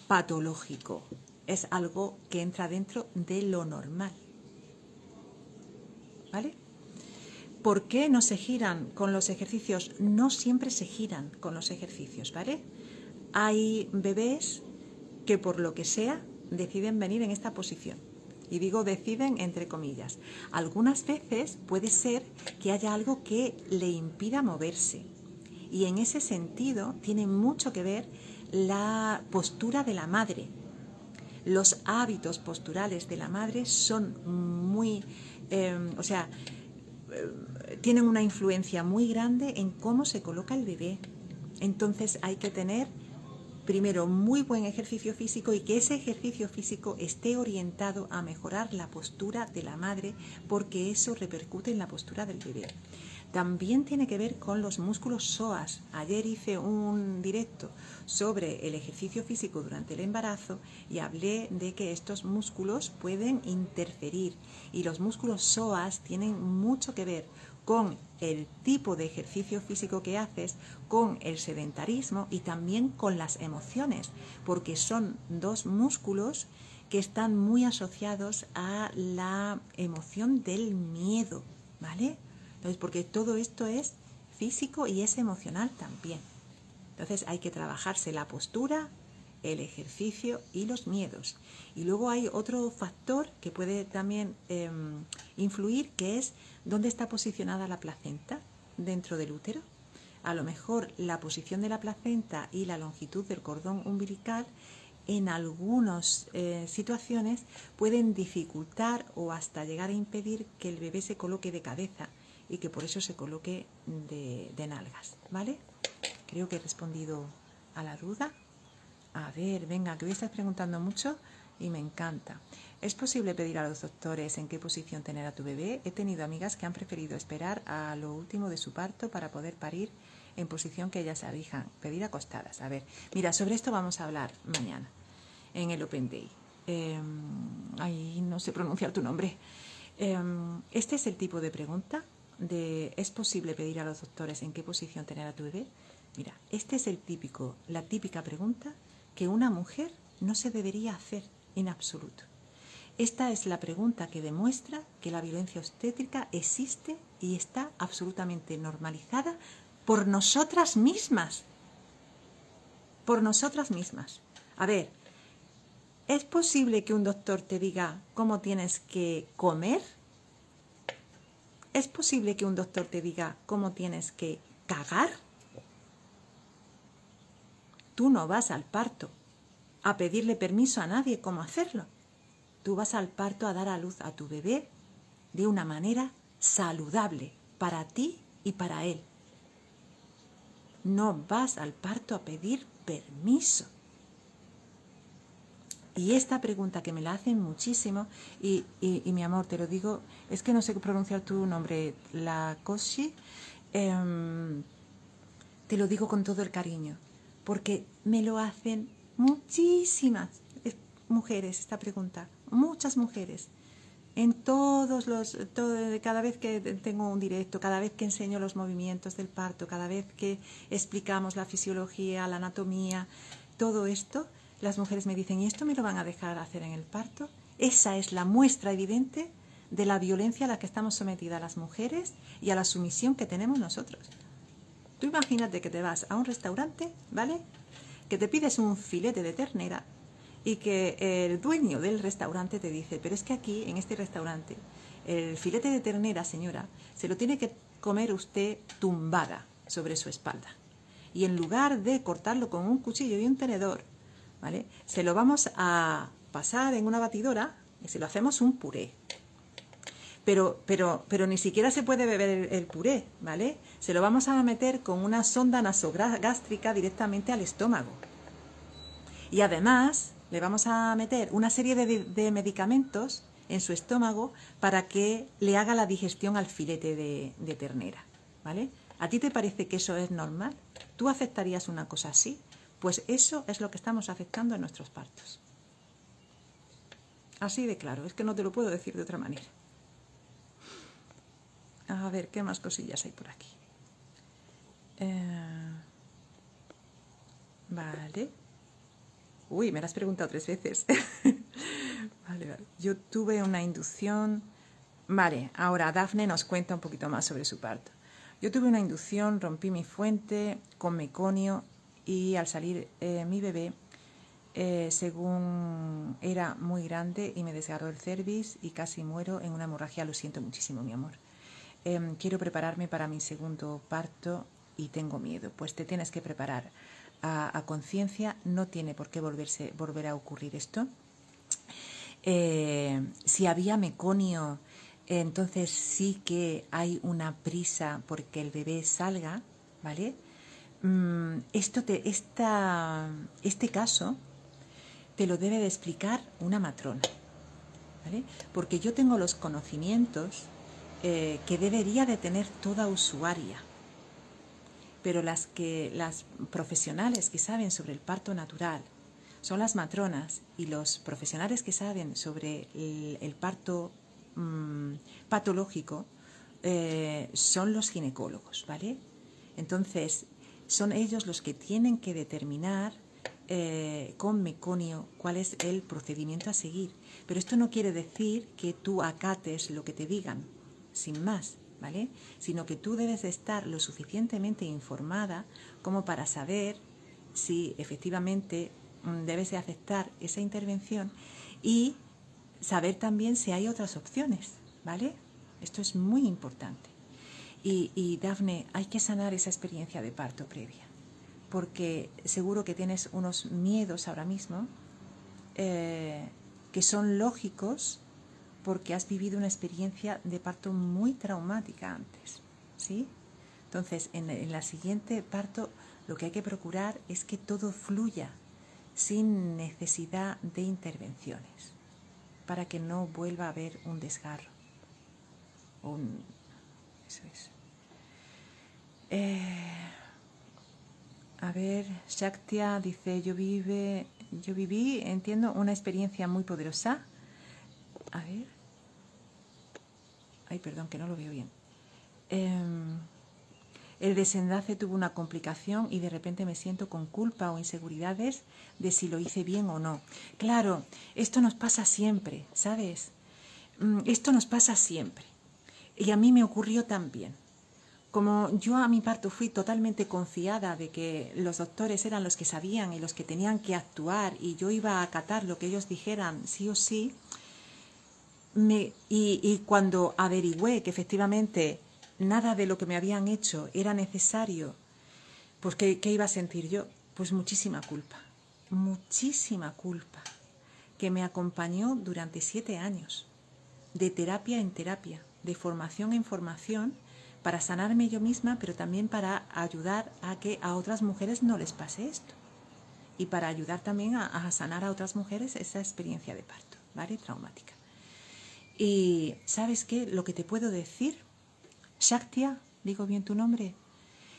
Speaker 1: patológico, es algo que entra dentro de lo normal, ¿vale? ¿Por qué no se giran con los ejercicios? No siempre se giran con los ejercicios, ¿vale? Hay bebés que por lo que sea deciden venir en esta posición. Y digo deciden entre comillas. Algunas veces puede ser que haya algo que le impida moverse. Y en ese sentido tiene mucho que ver la postura de la madre. Los hábitos posturales de la madre son muy... tienen una influencia muy grande en cómo se coloca el bebé. Entonces hay que tener primero muy buen ejercicio físico y que ese ejercicio físico esté orientado a mejorar la postura de la madre, porque eso repercute en la postura del bebé. También tiene que ver con los músculos psoas. Ayer hice un directo sobre el ejercicio físico durante el embarazo y hablé de que estos músculos pueden interferir y los músculos psoas tienen mucho que ver con el tipo de ejercicio físico que haces, con el sedentarismo y también con las emociones, porque son dos músculos que están muy asociados a la emoción del miedo, ¿vale? Entonces, porque todo esto es físico y es emocional también. Entonces hay que trabajarse la postura, el ejercicio y los miedos. Y luego hay otro factor que puede también influir, que es dónde está posicionada la placenta dentro del útero. A lo mejor la posición de la placenta y la longitud del cordón umbilical en algunas situaciones pueden dificultar o hasta llegar a impedir que el bebé se coloque de cabeza y que por eso se coloque de nalgas, ¿vale? Creo que he respondido a la duda. A ver, venga, que hoy estás preguntando mucho y me encanta. ¿Es posible pedir a los doctores en qué posición tener a tu bebé? He tenido amigas que han preferido esperar a lo último de su parto para poder parir en posición que ellas elijan, pedir acostadas. A ver, mira, sobre esto vamos a hablar mañana en el Open Day. Ay, no sé pronunciar tu nombre. Este es el tipo de pregunta de ¿es posible pedir a los doctores en qué posición tener a tu bebé? Mira, este es la típica pregunta que una mujer no se debería hacer en absoluto. Esta es la pregunta que demuestra que la violencia obstétrica existe y está absolutamente normalizada por nosotras mismas. Por nosotras mismas. A ver, ¿es posible que un doctor te diga cómo tienes que comer? ¿Es posible que un doctor te diga cómo tienes que cagar? Tú no vas al parto a pedirle permiso a nadie cómo hacerlo. Tú vas al parto a dar a luz a tu bebé de una manera saludable para ti y para él. No vas al parto a pedir permiso. Y esta pregunta que me la hacen muchísimo, y mi amor, te lo digo, es que no sé pronunciar tu nombre, la Koshi, te lo digo con todo el cariño, porque me lo hacen muchísimas mujeres esta pregunta, muchas mujeres. En cada vez que tengo un directo, cada vez que enseño los movimientos del parto, cada vez que explicamos la fisiología, la anatomía, todo esto, las mujeres me dicen, ¿y esto me lo van a dejar hacer en el parto? Esa es la muestra evidente de la violencia a la que estamos sometidas las mujeres y a la sumisión que tenemos nosotros. Tú imagínate que te vas a un restaurante, ¿vale? Que te pides un filete de ternera y que el dueño del restaurante te dice, pero es que aquí, en este restaurante, el filete de ternera, señora, se lo tiene que comer usted tumbada sobre su espalda. Y en lugar de cortarlo con un cuchillo y un tenedor, ¿vale? Se lo vamos a pasar en una batidora y se lo hacemos un puré. Pero ni siquiera se puede beber el puré, ¿vale? Se lo vamos a meter con una sonda nasogástrica directamente al estómago. Y además le vamos a meter una serie de medicamentos en su estómago para que le haga la digestión al filete de ternera, ¿vale? ¿A ti te parece que eso es normal? ¿Tú aceptarías una cosa así? Pues eso es lo que estamos aceptando en nuestros partos. Así de claro, es que no te lo puedo decir de otra manera. A ver, ¿qué más cosillas hay por aquí? Vale. Uy, me lo has preguntado 3 veces. Vale. Yo tuve una inducción. Vale, ahora Dafne nos cuenta un poquito más sobre su parto. Yo tuve una inducción, rompí mi fuente con meconio y al salir mi bebé, según era muy grande y me desgarró el cervix y casi muero en una hemorragia. Lo siento muchísimo, mi amor. Quiero prepararme para mi segundo parto y tengo miedo. Pues te tienes que preparar a conciencia, no tiene por qué volver a ocurrir esto. Si había meconio, entonces sí que hay una prisa porque el bebé salga, ¿vale? Este caso te lo debe de explicar una matrona, ¿vale? Porque yo tengo los conocimientos que debería de tener toda usuaria, pero las profesionales que saben sobre el parto natural son las matronas, y los profesionales que saben sobre el parto patológico son los ginecólogos, ¿vale? Entonces, son ellos los que tienen que determinar con meconio cuál es el procedimiento a seguir. Pero esto no quiere decir que tú acates lo que te digan, sin más, ¿vale? Sino que tú debes de estar lo suficientemente informada como para saber si efectivamente debes de aceptar esa intervención y saber también si hay otras opciones, ¿vale? Esto es muy importante. Y Dafne, hay que sanar esa experiencia de parto previa, porque seguro que tienes unos miedos ahora mismo que son lógicos porque has vivido una experiencia de parto muy traumática antes, ¿sí? Entonces, en la siguiente parto, lo que hay que procurar es que todo fluya sin necesidad de intervenciones, para que no vuelva a haber un desgarro. Eso es. A ver, Shaktia dice, yo viví, entiendo, una experiencia muy poderosa. A ver. Ay, perdón, que no lo veo bien. El desenlace tuvo una complicación y de repente me siento con culpa o inseguridades de si lo hice bien o no. Claro, esto nos pasa siempre, ¿sabes? Esto nos pasa siempre. Y a mí me ocurrió también. Como yo a mi parto fui totalmente confiada de que los doctores eran los que sabían y los que tenían que actuar y yo iba a acatar lo que ellos dijeran sí o sí, y cuando averigüé que efectivamente nada de lo que me habían hecho era necesario, pues ¿qué iba a sentir yo? Pues muchísima culpa, que me acompañó durante 7 años, de terapia en terapia, de formación en formación, para sanarme yo misma, pero también para ayudar a que a otras mujeres no les pase esto. Y para ayudar también a sanar a otras mujeres esa experiencia de parto, ¿vale? Traumática. Y ¿sabes qué? Lo que te puedo decir, Shaktia, digo bien tu nombre,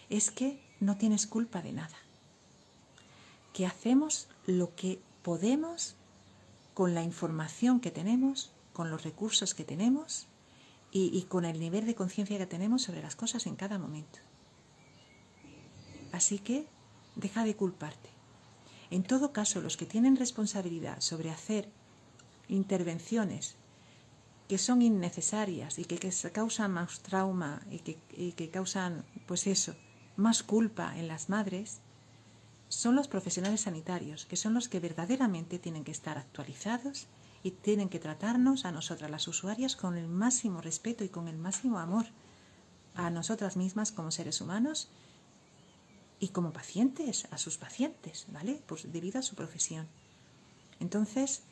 Speaker 1: es que no tienes culpa de nada. Que hacemos lo que podemos con la información que tenemos, con los recursos que tenemos y con el nivel de conciencia que tenemos sobre las cosas en cada momento. Así que deja de culparte. En todo caso, los que tienen responsabilidad sobre hacer intervenciones que son innecesarias y que causan más trauma y que causan, pues eso, más culpa en las madres, son los profesionales sanitarios, que son los que verdaderamente tienen que estar actualizados y tienen que tratarnos a nosotras, las usuarias, con el máximo respeto y con el máximo amor a nosotras mismas como seres humanos y como pacientes, a sus pacientes, ¿vale? Pues debido a su profesión. Entonces,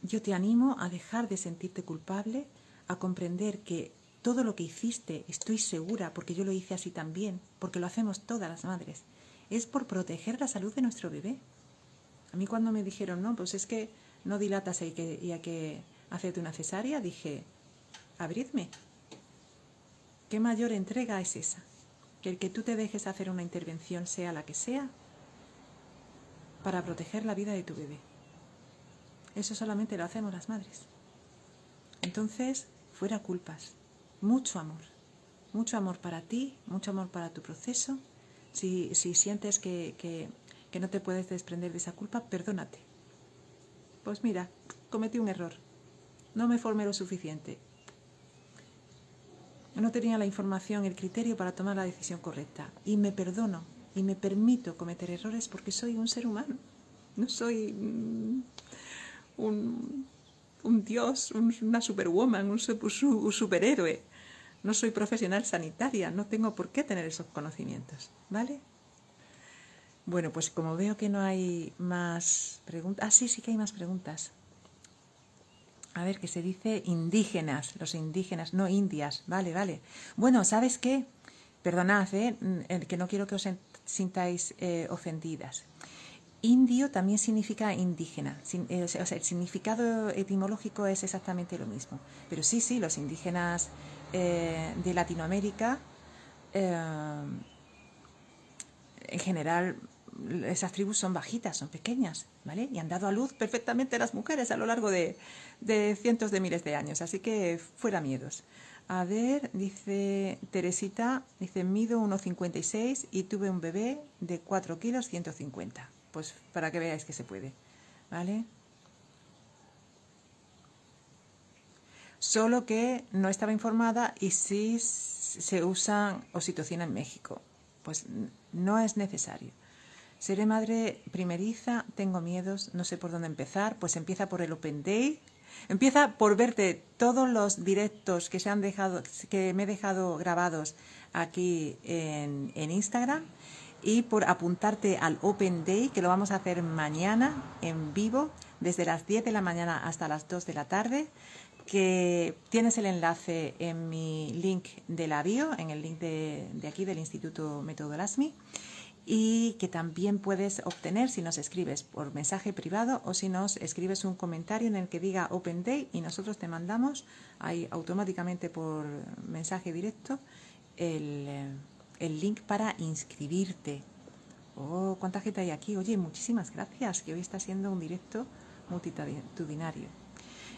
Speaker 1: yo te animo a dejar de sentirte culpable, a comprender que todo lo que hiciste, estoy segura, porque yo lo hice así también, porque lo hacemos todas las madres, es por proteger la salud de nuestro bebé. A mí cuando me dijeron, no, pues es que no dilatas y hay que hacerte una cesárea, dije, abridme. ¿Qué mayor entrega es esa? Que el que tú te dejes hacer una intervención, sea la que sea, para proteger la vida de tu bebé. Eso solamente lo hacemos las madres. Entonces, fuera culpas. Mucho amor para ti, mucho amor para tu proceso. Si sientes que no te puedes desprender de esa culpa, perdónate. Pues mira, cometí un error. No me formé lo suficiente. No tenía la información, el criterio para tomar la decisión correcta. Y me perdono y me permito cometer errores porque soy un ser humano. No soy un dios, una superwoman, un superhéroe. No soy profesional sanitaria, no tengo por qué tener esos conocimientos, ¿vale? Bueno, pues como veo que no hay más preguntas... Ah, sí que hay más preguntas. A ver, que se dice indígenas, los indígenas, no indias, vale. Bueno, ¿sabes qué? Perdonad, que no quiero que os sintáis ofendidas. Indio también significa indígena, o sea, el significado etimológico es exactamente lo mismo. Pero sí, los indígenas de Latinoamérica, en general, esas tribus son bajitas, son pequeñas, ¿vale? Y han dado a luz perfectamente las mujeres a lo largo de cientos de miles de años, así que fuera miedos. A ver, dice Teresita, dice, mido 1,56 y tuve un bebé de 4 kilos 150. Pues para que veáis que se puede, ¿vale? Solo que no estaba informada y sí se usa oxitocina en México. Pues no es necesario. Seré madre primeriza, tengo miedos, no sé por dónde empezar. Pues empieza por el Open Day. Empieza por verte todos los directos que me he dejado grabados aquí en Instagram, y por apuntarte al Open Day, que lo vamos a hacer mañana en vivo, desde las 10 de la mañana hasta las 2 de la tarde, que tienes el enlace en mi link de la bio, en el link de aquí del Instituto Método LASMI, y que también puedes obtener si nos escribes por mensaje privado o si nos escribes un comentario en el que diga Open Day, y nosotros te mandamos ahí automáticamente por mensaje directo el link para inscribirte. Oh, cuánta gente hay aquí. Oye, muchísimas gracias, que hoy está siendo un directo multitudinario.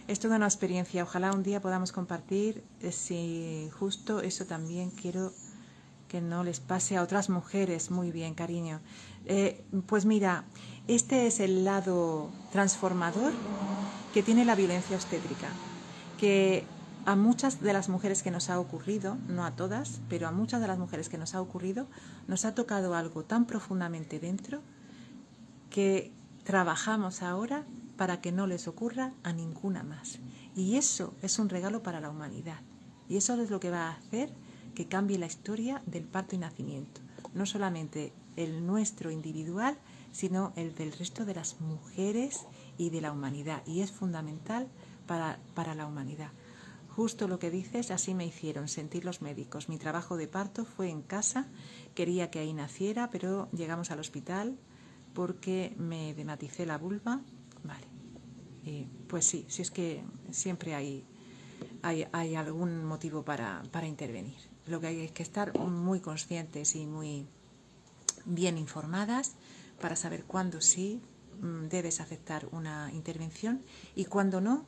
Speaker 1: Es toda una experiencia. Ojalá un día podamos compartir. Si justo eso también quiero que no les pase a otras mujeres. Muy bien, cariño. Pues mira, este es el lado transformador que tiene la violencia obstétrica, que a muchas de las mujeres que nos ha ocurrido, no a todas, pero a muchas de las mujeres que nos ha ocurrido, nos ha tocado algo tan profundamente dentro que trabajamos ahora para que no les ocurra a ninguna más. Y eso es un regalo para la humanidad. Y eso es lo que va a hacer que cambie la historia del parto y nacimiento. No solamente el nuestro individual, sino el del resto de las mujeres y de la humanidad. Y es fundamental para la humanidad. Justo lo que dices, así me hicieron sentir los médicos. Mi trabajo de parto fue en casa, quería que ahí naciera, pero llegamos al hospital porque me dematicé la vulva. Vale, pues sí, si es que siempre hay algún motivo para intervenir. Lo que hay es que estar muy conscientes y muy bien informadas para saber cuándo sí debes aceptar una intervención y cuándo no,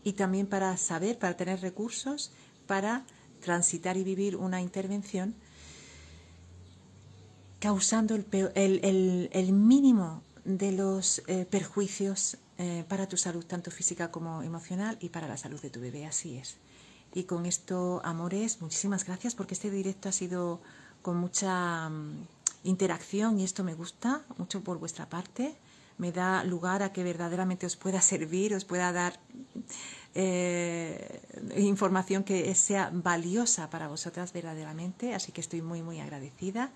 Speaker 1: y también para saber, para tener recursos para transitar y vivir una intervención causando el mínimo de los perjuicios para tu salud, tanto física como emocional, y para la salud de tu bebé. Así es. Y con esto, amores, muchísimas gracias, porque este directo ha sido con mucha interacción y esto me gusta mucho por vuestra parte. Me da lugar a que verdaderamente os pueda servir, os pueda dar información que sea valiosa para vosotras verdaderamente, así que estoy muy muy agradecida.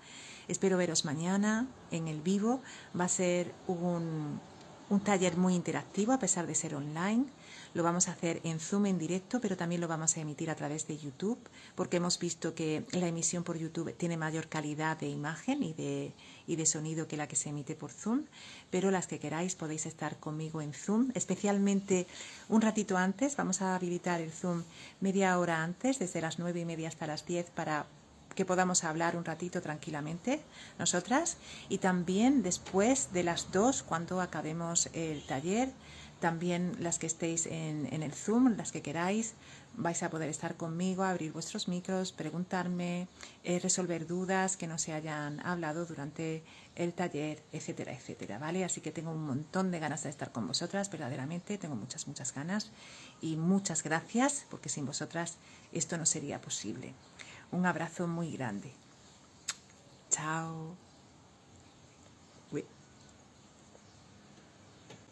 Speaker 1: Espero veros mañana en el vivo. Va a ser un taller muy interactivo a pesar de ser online. Lo vamos a hacer en Zoom en directo, pero también lo vamos a emitir a través de YouTube, porque hemos visto que la emisión por YouTube tiene mayor calidad de imagen y de sonido que la que se emite por Zoom. Pero las que queráis podéis estar conmigo en Zoom, especialmente un ratito antes. Vamos a habilitar el Zoom media hora antes, desde las 9:30 hasta las 10, para que podamos hablar un ratito tranquilamente nosotras, y también después de las 2, cuando acabemos el taller, también las que estéis en el Zoom, las que queráis, vais a poder estar conmigo, abrir vuestros micros, preguntarme, resolver dudas que no se hayan hablado durante el taller, etcétera, etcétera, ¿vale? Así que tengo un montón de ganas de estar con vosotras, verdaderamente, tengo muchas, muchas ganas, y muchas gracias, porque sin vosotras esto no sería posible. Un abrazo muy grande. Chao.